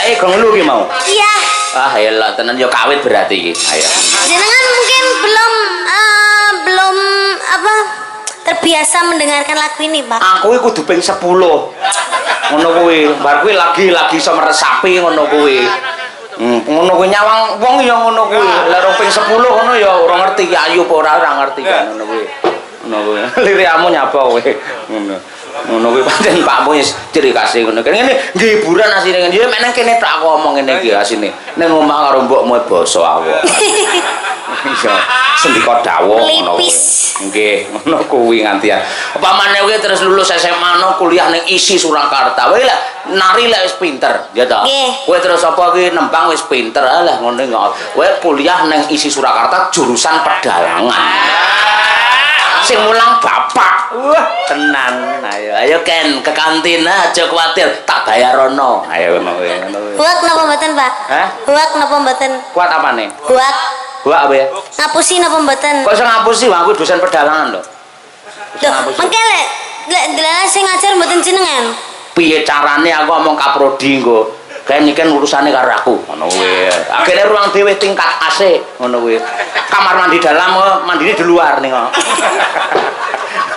tiyake go ngelu ki mau. Iya. Ah elah tenan ya kawit berarti iki. Ayo. Jenengan mungkin belum apa terbiasa mendengarkan lagu ini, Pak. Aku iki kudu ping 10. Ngono kuwi. Bar kuwi lagi iso meresapi ngono kuwi. Ngono kuwi nyawang wong ya ngono kuwi. Lah ping 10 ngono ya ora ngerti ki ayu apa ora ngerti kan ngono kuwi. Ngono kuwi. Lirikmu nyapa kowe. Ngono. Ngono kuwi pancen pakmu wis ciri khas ngono. Kene nggih hiburan asine ngene. Ya meneng kene tak aku omong ngene iki asine. Ning omah karo mbokmu basa awak. Iya, sendika dawuh ngono kuwi. Nggih, ngono kuwi ngantian. Upamane kowe terus lulus SMA no kuliah ning ISI Surakarta. Kowe lek nari lek wis pinter, ya ta? Kowe terus apa ki nembang wis pinter. Alah ngono kok. Kowe kuliah ning ISI Surakarta jurusan pedalangan. Sing mulang bapak. Wah, tenan. Ayo Ken ke kantin aja kuwatir, tak bayarono. Ayo ngono kuwi. Huak napa mboten, Pak? Hah? Huak napa mboten? Kuat apane? Huak. Huak apa ya? Ngapusi napa mboten? Kok iso ngapusi? Wah, aku dosen pedalangan lho. Loh, mengke lek delalah sing ngajar mboten jenengan. Piye carane aku ngomong kaprodi engko? Kayak ini kan urusannya karo aku ngono kuwi. Akhirnya ruang dhewe tingkat AC ngono kuwi. Kamar mandi dalam mandine di luar nih kok.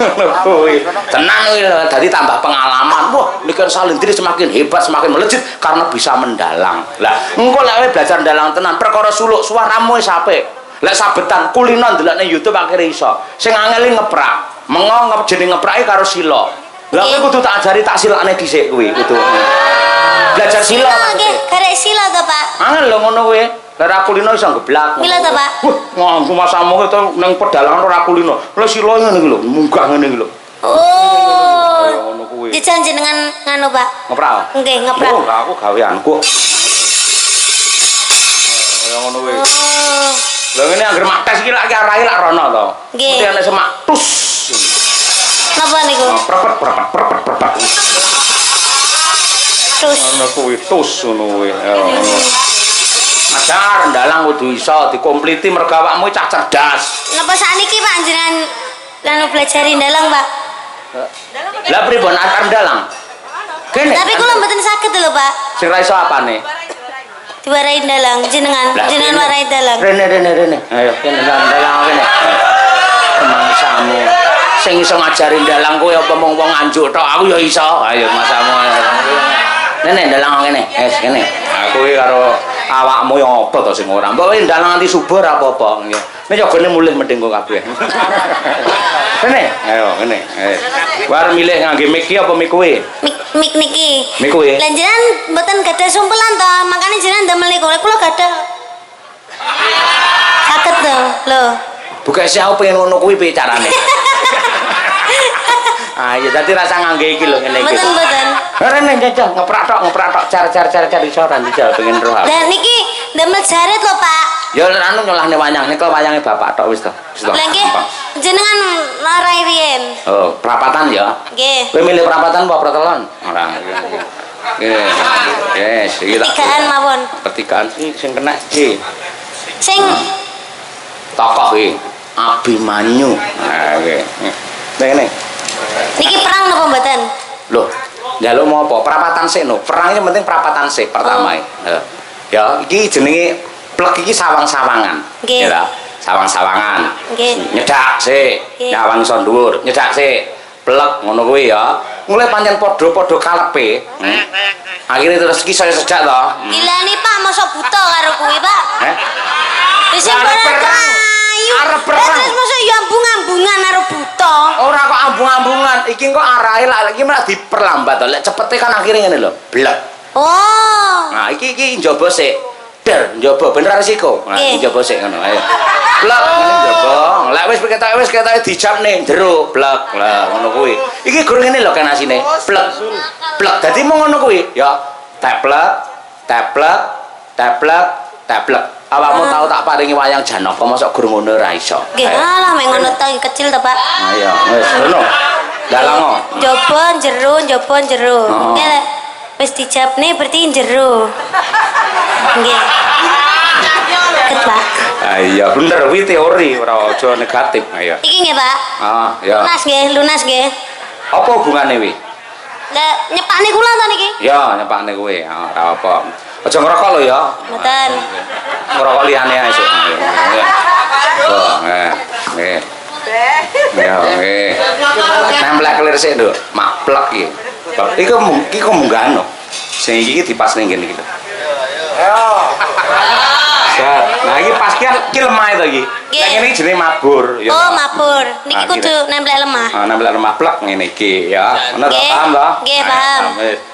Ngono kuwi. Tenan kuwi dadi tambah pengalaman. Wah, niki salindri semakin hebat, semakin melejit karena bisa mendalang. Lah, engko lek belajar mendalang tenan perkara suluk suaramu wis apik. Lek sabetan kulino ndelokne YouTube akhire iso. Sing angel ngeprak. Mengo jeneng ngeprake karo sila. Lah kowe kudu tak ajari tak silane dhisik kuwi kudu. Belajar sila. Nggih, karek sila to, Pak. Angel lho ngono kuwi. Ora kulino iso geblak. Mila to, Pak. Wah, nganggo masamu itu nang pedalangan ora kulino. Lha sila ngene iki lho, munggah ngene iki lho. Oh. Ngono kuwi. Dijan jenengan nganu, Pak. Ngeprak. Nggih, ngeprak. Oh, aku gaweanku. Kaya ngono kuwi. Oh. Lha ngene anggere mates iki lak arahe lak rono to. Nggih. Mesti ana semak tus. Napa niku? Prepet. Terus. Ngono kuwi tus ngono kuwi. Ajar ndalang kudu iso dikompliti mergo awakmu cah cerdas. Napa sakniki Pak jenengan lan belajari ndalang, Pak? Lah pripun akar ndalang? Kene. Tapi kula mboten saged lho, Pak. Sing ra iso apane? Diwarai ndalang jenengan warai ndalang. Rene. Ayo kene ndalang kene. Mangsamu. Sing iso ngajari ndalang kowe apa mung wong anjuk tok, aku ya iso. Ayo masamu. Nene ndalang kene. Kene. Aku iki karo awakmu ya apa to sing ora. Mbok kowe ndalang nganti subuh ora apa-apa. Nek jogone mulih mending kok kabeh. Kene. Ayo kene. War milih ngangge mic apa mic kowe? Mik niki. Mik kowe. Lan jenengan mboten gadah sumpelan to, makane jenengan ndamel niku. Kula gadah. Saged to, lho. Buka sih aku pengen ngono kuwi piye carane. Ayo dadi rasa ngangge iki lho ngene iki. Mboten. Rene jajal ngeprak tok car iso ora njajal pengen roh. Lah niki ndamel jarit lho, Pak. Ya anu nyolahne wayang niku wayange bapak tok wis to. Lah nggih jenengan larai riyen. Oh, perapatan ya. Nggih. Kowe milih perapatan apa protelon? Ora. Nggih. Yes, iki tak. Tigaan mawon. Petikaan sing kena iki. Sing Tokoh iki Abimanyu. Nah, oke. Ngene. niki perang napa mboten? Loh, njaluk mau apa? Perapatan sik no. Perang iki penting perapatan sik pertama. Ya, iki jenenge plek iki sawang-sawangan. Nggih. Ya, sawang-sawangan. Nggih. Nyedak sik, Nggih. nyawang iso dhuwur, nyedak sik. Plek ngono kuwi ya. Mulai pancen padha-padha kalepe. Akhirnya terus iki saya sejak to. Gilani Pak mosok buta karo kuwi, Pak. Heh. Wis sing Arep perang. ayu. Arep perang. Terus mosok ya ambung-ambungan karo buta. Ora kok ambung-ambungan, iki kok arahe lak iki malah diperlambat to. Lek cepete kan akhirnya ngene lho, blek. Oh. Nah, iki njaba sik. Der, njaba bener resiko. Nah, iki njaba sik ngono. Ayo. Blek ngene njaba. Lek wis ketoke dijabne jero, blek. Lah ngono kuwi. Iki gur ngene lho kan asine. Blek. Blek. Dadi mung ngono kuwi, ya. Teplek. Awakmu tahu tak paringi wayang Janaka mosok gur ngono ora iso. Nggih, alah mek ngono to kecil to, Pak. Ayo, wis ngono. Dalango. Njaba jero. Nggih, lek wis dijabne berarti jero. Nggih. Ket, Pak. Ayo, bener kuwi teori ora aja negatif. Ayo. Iki nggih, Pak. Ah, ya. Lunas nggih. Apa hubungane wi? Lah nyepakne kula to niki? Ya, nyepakne kowe. Ora apa. Aja ngerokok lho ya. Mboten. Ngerokok liyane ae sik. Oh, nggih. Ya, nggih. Nempel kelir sik, Nduk. Maplek iki. Iki kok munggah no. Sing iki dipas ning kene iki. Nah, iki pas ki lemah to iki. Lah ngene iki jenenge mabur ya. Oh, mabur. Niki kudu nempel lemah. Nempel lemah plek ngene iki ya. Ngono to, paham to? Nggih, paham.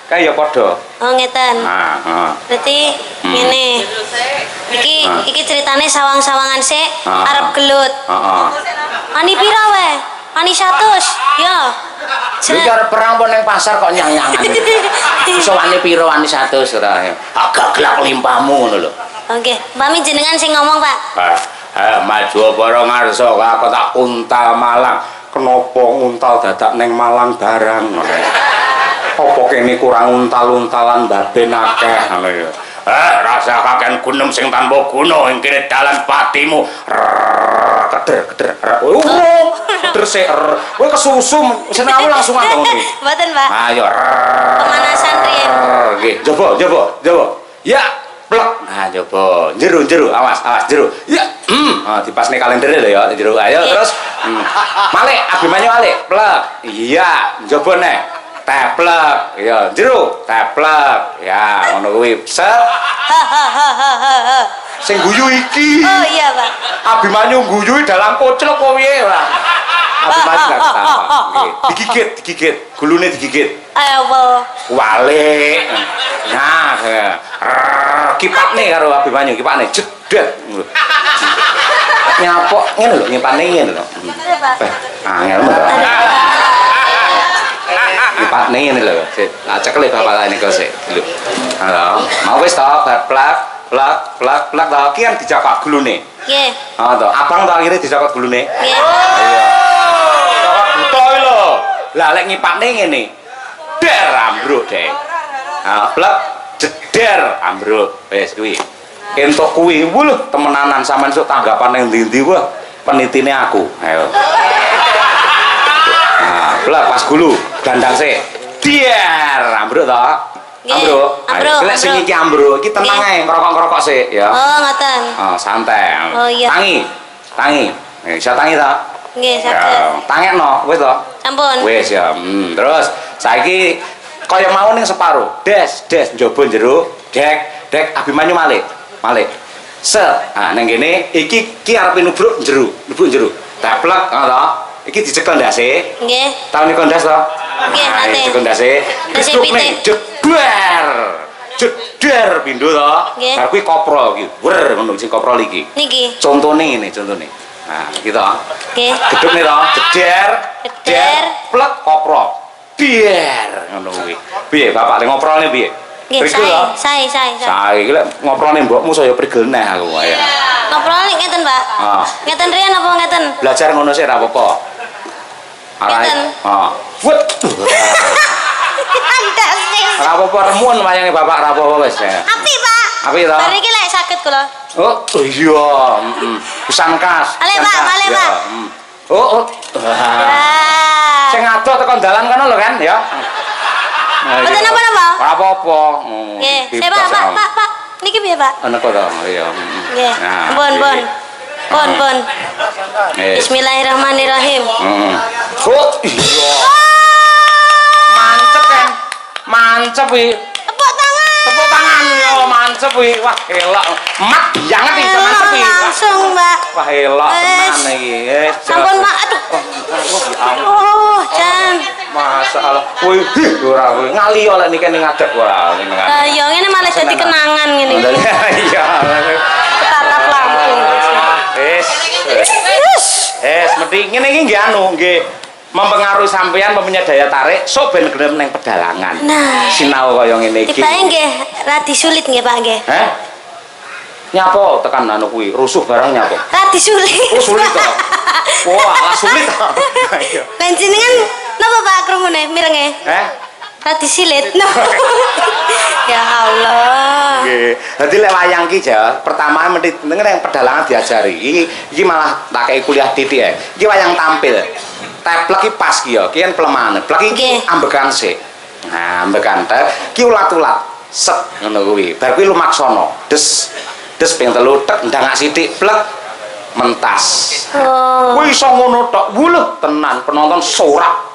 Kae ya padha. Oh, ngeten. Berarti ngene. Iki ceritane sawang-sawangan sik arep gelut. Heeh. Wani pira wae? Wani 100. Ya. Iki arep perang apa ning pasar kok nyang-nyangan. Iso wani pira wani 100 ora. Agak gelak limpahmu ngono lho. Oke, Mbami jenengan sing ngomong, Pak. Maju apa ora ngarsa aku tak untal Malang. Kenapa nguntal dadak ning Malang barang ngono. Apa kene kurang untal-untalan baben akeh ngono ya. Rasa kaken gunung sing tanpa guna ing kene dalan patimu. Keder. Keder sik. Kowe kesusu seneng langsung ngono iki. Mboten, Pak. Ayo. Pemanasan riyen. Nggih, coba. Ya. Plek. Nah, coba. Jero, awas, jero. Ya. Dipasne kalendere lho ya, jero. Ayo terus. Malik, Abimanyu Malik. Plek. Iya, coba neh. Teplek. Ya, jero. Teplek. Ya, ngono kuwi. Set. Sing guyu iki. Oh iya, Pak. Abimanyu guyu dalang koclok kok piye ora? Abimanyu gak sama. Digigit. Gulune digigit. Ayo, Pak. Walik. Nah, kipakne karo Abimanyu, kipakne jedet. Nyapok ngene lho, ngipane ngene lho. Angel lho. Kipakne ngene lho. Cekel bapak ini kok sik. Halo. Mau wis to, plak to. Ki kan dijapak gulune. Nggih. To. Abang to akhire dijapak gulune. Nggih. Iya. Jawab buta lho. Lah lek ngipakne ngene. Der ambruk, Dek. Plek jeder ambruk. Wis kuwi. Entuk kuwi lho temenanan sampean sok tanggapan ning ndi-ndi wah penitine aku. Ayo. Plek pas gulu dandang sik. Der ambruk to. Ambruk. Lek sing iki ambruk, iki tenang ae ngrokok-ngrokok sik ya. Oh, ngoten. Santai. Oh iya. Tangi. Bisa tangi ta? Nggih, saged. Tangekno, wis to? Sampun. Wis ya. Terus saiki kaya mau ning separo. Des njaba jero, dek Abimanyu Malik. Set. Nang kene iki arep nubruk jero. Teplek to. Iki dicekel ndase. Nggih. Tahu niku ndas to? Nggih, nate. Dicekel ndase. Ndase pitik. Jeder pindho to. Nggih. Bar kuwi koprol iki. Wer ngono sing koprol iki. Niki. Contone ngene, contone. Nah, iki to. Nggih. Gedhukne to, jeder, Jeder. plek koprol. Biar ngono kuwi. Piye Bapak le ngoprolne piye? Nggih, sae. Sae iki lek ngoprolne mbokmu saya prigel neh aku wae. Ngobrol ngeten, Pak. Ngeten riyen apa ngeten? Belajar ngono sik ra apa-apa. Ngeten. Wut. Andas sih. Ra apa-apa remun wayange Bapak ra apa-apa wis. Api, Pak. Api to? Bar iki lek saged kula. Oh iya, pisan kas. Male, Pak, male, Pak. Oh. Sing adoh tekan dalan kono lho kan ya. Mboten napa-napa? Ora apa-apa. Nggih, Pak. Niki piye, Pak? Ana kok to, iya. Nggih. Pun. Bismillahirrahmanirrahim. Oh, iya. Mancep iki. Tepuk tangan ya, mancep iki. Wah, elok. Mat banget iki mancep iki. Langsung, Mbak. Wah, elok tenan iki. Sampun, Pak. Aduh. Oh, Jan. Masalah. Kuwi ora kuwi ngali oleh niki ning ngadeg ora ning ngadeg. Lah ya ngene malah dadi kenangan ngene iki. Iya. Tatap langsung. Mesti ngene iki nggih nggih mempengaruhi sampean mempunyai daya tarik sok ben gelem ning pedalangan. Nah, sinau kaya ngene iki. Tibae nggih radi sulit nggih, Pak nggih. Nyapa tekan anu kuwi, rusuh barang nyapa? Radi sulit. Oh, sulit to. Wah, sulit to. Lan jenengan napa Pak krungune mirenge? Radi silit. No. Ya Allah. Nggih. Dadi lek wayang ki ja, pertama mesti ning pedalangan diajari. Iki malah tak kei kuliah titik ae. Iki wayang tampil. Teplek ki pas ki ya, ki kan pelemahan. Plek iki ambekan sik. Nah, ambekan ki ulat-ulat. Set ngono kuwi. Bar kuwi lumaksana. Des ping 3 tek ndangak sithik plek mentas. Oh. Kuwi iso ngono tok. Wuluh tenan penonton sorak.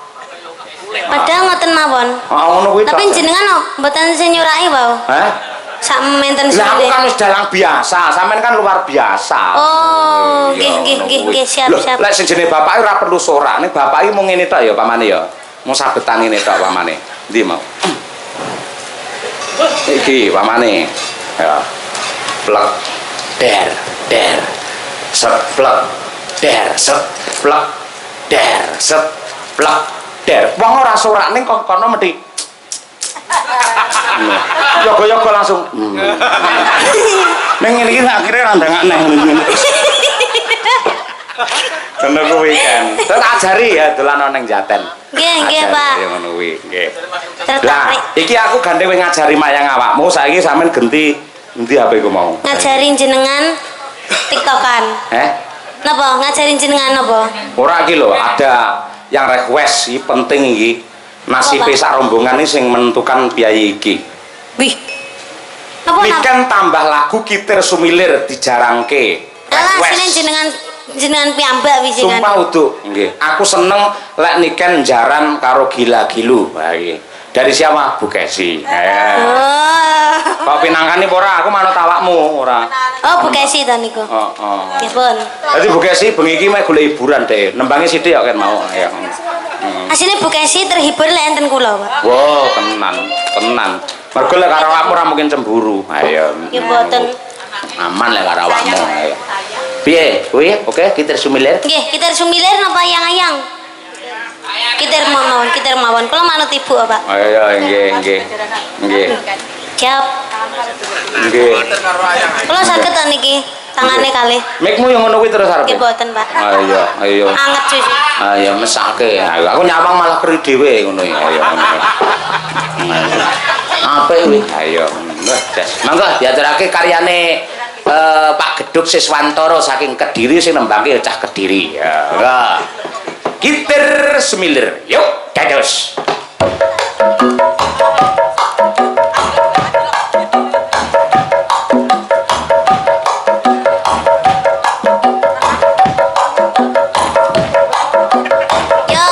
Padahal ngoten mawon. Heeh ngono kuwi tok. Tapi jenengan mboten sing nyuraki wae. Hah? Sak menten Lah aku sule. kan wis dalang biasa, sampean kan luar biasa. Oh, Iya, nggih ngono kuwi. siap Loh, siap. lek sing jenenge bapake ora perlu sorak, nek bapake mung ngene tok ya pamane ya. Mung sabetan ngene tok pamane. Ndi mau? Iki pamane. Ya. Plek der. Set plek der, set plek der, set plek der. Wong ora sorak ning kok kono mesti yoga-yoga langsung. Neng ini akhirnya randang aneh. Kena kuwi kan. Terus ajari ya dolan nang Jaten. Nggih, Pak. Ya ngono kuwi, nggih. Lah, Tertarik iki aku gandeng kowe ngajari mayang awakmu, saiki sampean genti endi apa iku mau? ngajarin jenengan tiktokan. Napa ngajarin jenengan napa? Ora iki lho, ada yang request iki penting iki. Nasibe sak rombongan iki sing menentukan biaya iki. Wih. Napa Niken tambah lagu Kitir Sumilir dijarangke. Alah sini jenengan piyambak wis jenengan. Sumpah uduk, nggih. Aku seneng lek niken jaran karo gila-gilu. Ha iki. Dari siapa? Bu Kesi. Oh. Kok pinangkani apa ora? Aku manut awakmu ora. Oh, Bu Kesi ta niku. Heeh. Nggih, Pun. Dadi Bu Kesi bengi iki mek golek hiburan dhek. Nembangi sithik kok ken mau. Ya. Asline Bu Kesi terhibur lek enten kula, Pak. Wow, tenan. Mergo lek karo awakmu ora mungkin cemburu. Ayo. Nggih boten. Aman lek karo awakmu. Ayo. Piye? Kuwi oke, Kitir Sumilir. Nggih, Kitir Sumilir napa ayang-ayang? Kitir mawon. Kula manut Ibu, Pak. Ayo, nggih. Siap. Nggih. Kula saged ta niki tangane kalih. Mikmu yang ngono kuwi terus arep. Nggih boten, Pak. Ayo. Anget cuy. Ayo mesake. Ayo aku nyawang malah keri dhewe ngono ya. Ayo. Apa kuwi? Ayo. Wah, Des. Mangga diaturake karyane Pak Geduk Siswantoro saking Kediri sing nembangke cah Kediri. Ya. Kitir Sumilir. Yuk, dados. Yo.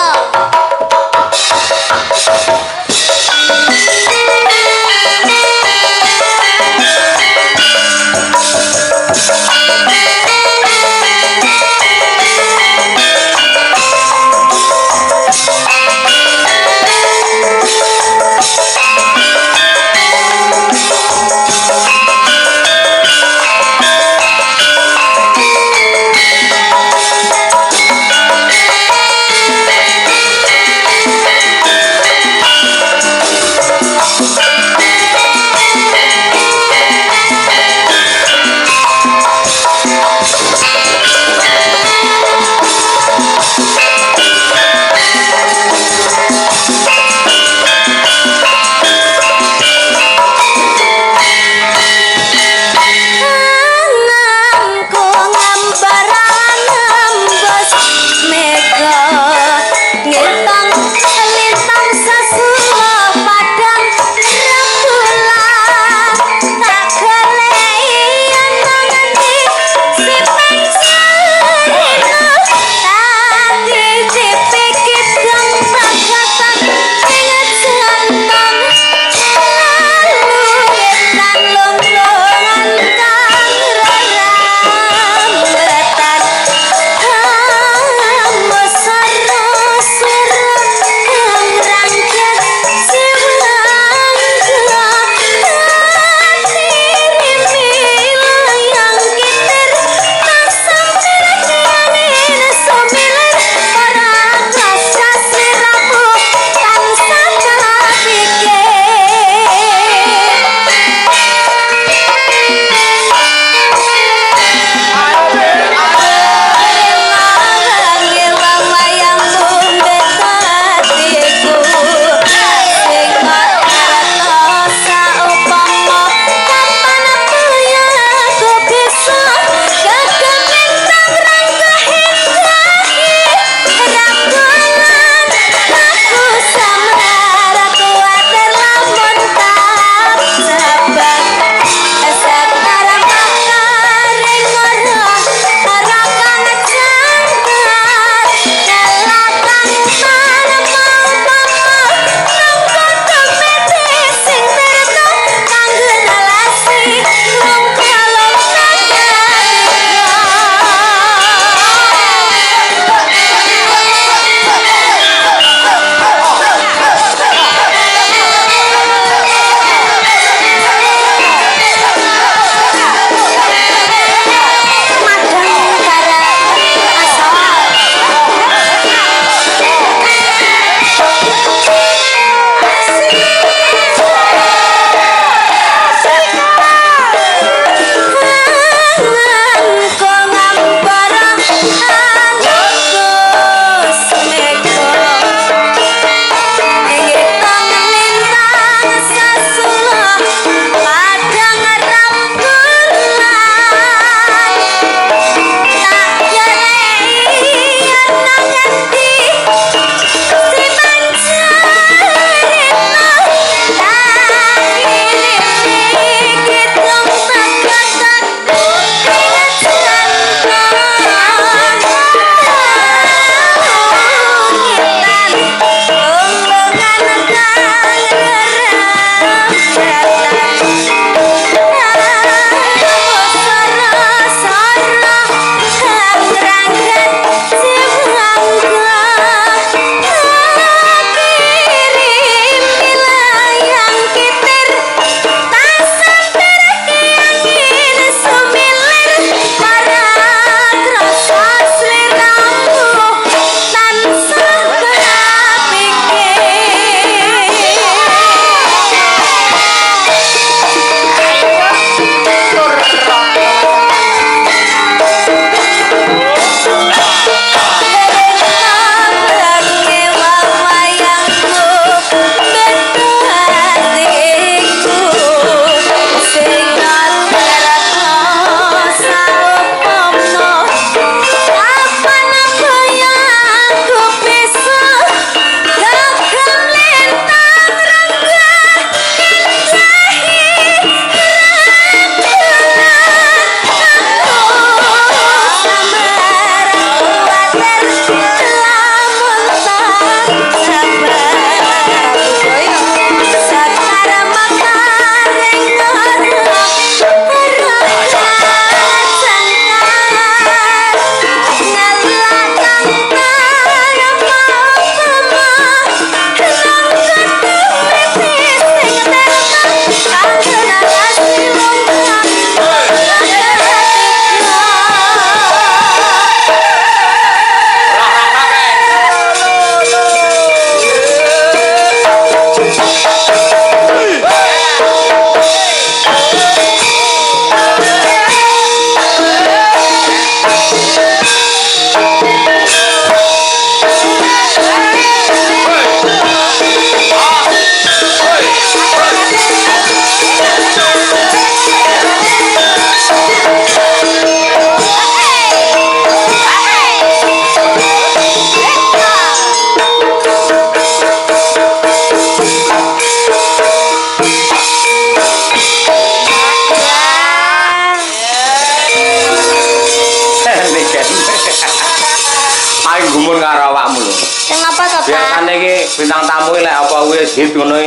bintang tamu lek apa wis hit ngono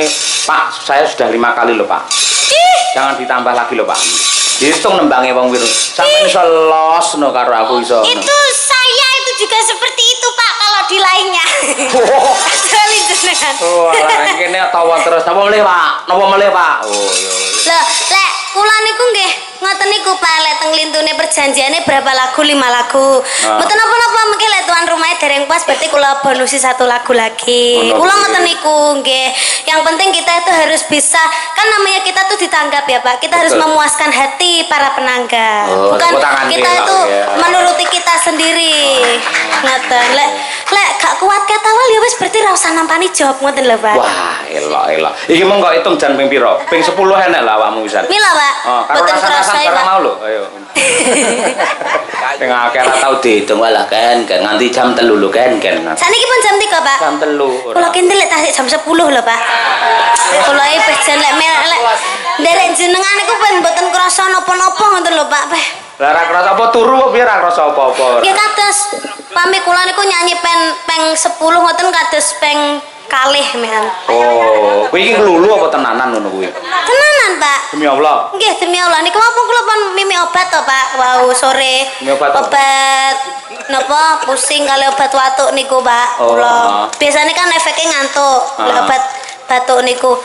Pak, saya sudah 5 kali loh Pak. Jangan ditambah lagi loh Pak. Hitung nembange wong piro. Sampeyan iso losno karo aku iso. Itu saya itu juga seperti itu Pak kalau di lainnya. Sekali jenengan. Oh, lah kene tawa terus. Napa melih Pak? Napa melih Pak? Oh, iya. Loh, lek kula niku nggih ngoten niku Pak, lek teng lintune perjanjiane berapa lagu? 5 lagu. Mboten napa-napa mengki lek tuan rumahnya dereng pas berarti kula bonusi 1 lagu lagi. Kula ngoten niku nggih. Yang penting kita itu harus bisa, kan namanya kita tuh ditanggap ya Pak. Kita harus memuaskan hati para penanggap. Oh, Bukan kita lah, itu ya. menuruti kita sendiri. Ngoten. Lek gak kuat ketawal ya wis berarti ra usah nampani job ngoten lho Pak. Wah, elok. Iki mengko hitung jan ping pira? Ping 10 enek lah awakmu pisan. Mila Pak. Oh, karo Boten rasa-rasan kerasa ya bareng Pak. mau lho. Ayo. Tengah akeh ora tau dihitung walah kan nganti jam 3 lho kan. Saniki pun jam 3 Pak. Jam 3. Kula kintil lek tasik jam 10 lho Pak. Kula iki pejan lek nderek jenengan iku ben mboten krasa napa-napa ngoten lho Pak. Lah ra krasa apa turu apa piye ra krasa apa-apa. Nggih kados pami kula niku nyanyi peng 10 ngoten kados peng kalih mehan. Oh, kuwi iki nglulu apa tenanan ngono kuwi? Tenanan Pak. Demi Allah. Nggih demi Allah niku apa kula pun mimi obat to Pak. Wau sore. Mimi obat apa? Obat napa pusing kali obat watuk niku Pak. Oh, Kula. Biasanya kan efeknya ngantuk. Lek obat batuk niku.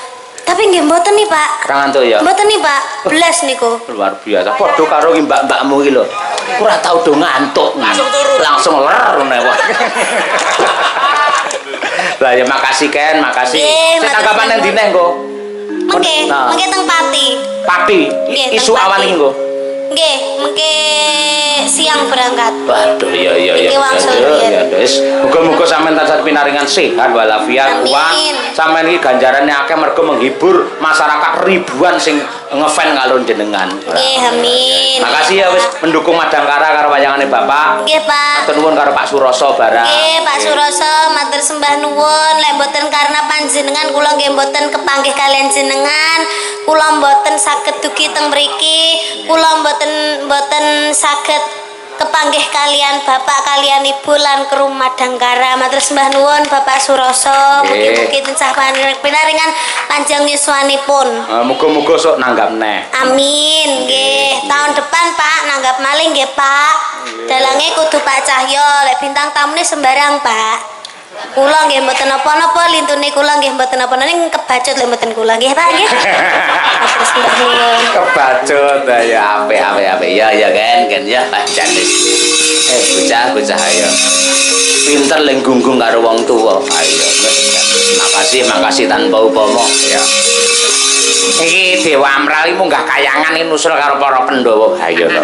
Tapi nggih mboten nih Pak. Ra ngantuk ya? Mboten nih Pak. Belas niku. Luar biasa. Padha karo ki mbak-mbakmu iki lho. Ora tau do ngantuk. Langsung ler ngene wae. Lah ya makasih Ken, makasih. Nggih, Sing tanggapan nang dine engko? Mengke, Nah. mengke teng Pati. Pati. Nggih, Isu teng awan Pati. iki engko. Nggih, mengke siang berangkat. Waduh, iya. Iki wangsul Ya, riyen. ya, wis. Muga-muga sampean tansah pinaringan sehat walafiat Amin. kuat. Sampean iki ganjarane akeh mergo menghibur masyarakat ribuan sing ngefan karo jenengan. Nggih, amin. Makasih ya wis mendukung Madangkara karo wayangane Bapak. Nggih, Pak. Matur nuwun karo Pak Suroso barang. Nggih, Pak Suroso, matur sembah nuwun. Lek mboten karena panjenengan kula nggih mboten kepanggih kalian jenengan. Kula mboten saged dugi teng mriki. Kula mboten saged kepanggih kalian Bapak kalian Ibu lan kru Madangkara. Matur sembah nuwun Bapak Suroso. Mugi-mugi tansah pinaringan panjang yuswanipun. Muga-muga sok nanggap neh. Amin, nggih. Tahun depan Pak nanggap maling nggih Pak. Dalange kudu Pak Cahyo, lek bintang tamune sembarang Pak. Kula nggih mboten napa-napa, lintune kula nggih mboten napa-napa ning kebacut lek mboten kula nggih Pak nggih. Terus mbah nuwun. Kebacut ya apik. Ya kan ya janis. Bocah ayo. Pinter leng gunggung karo wong tuwa. Ayo. Makasih tanpa upama ya. Iki Dewa Amral iki munggah kayangan iki nusul karo para Pandhawa. Ayo to.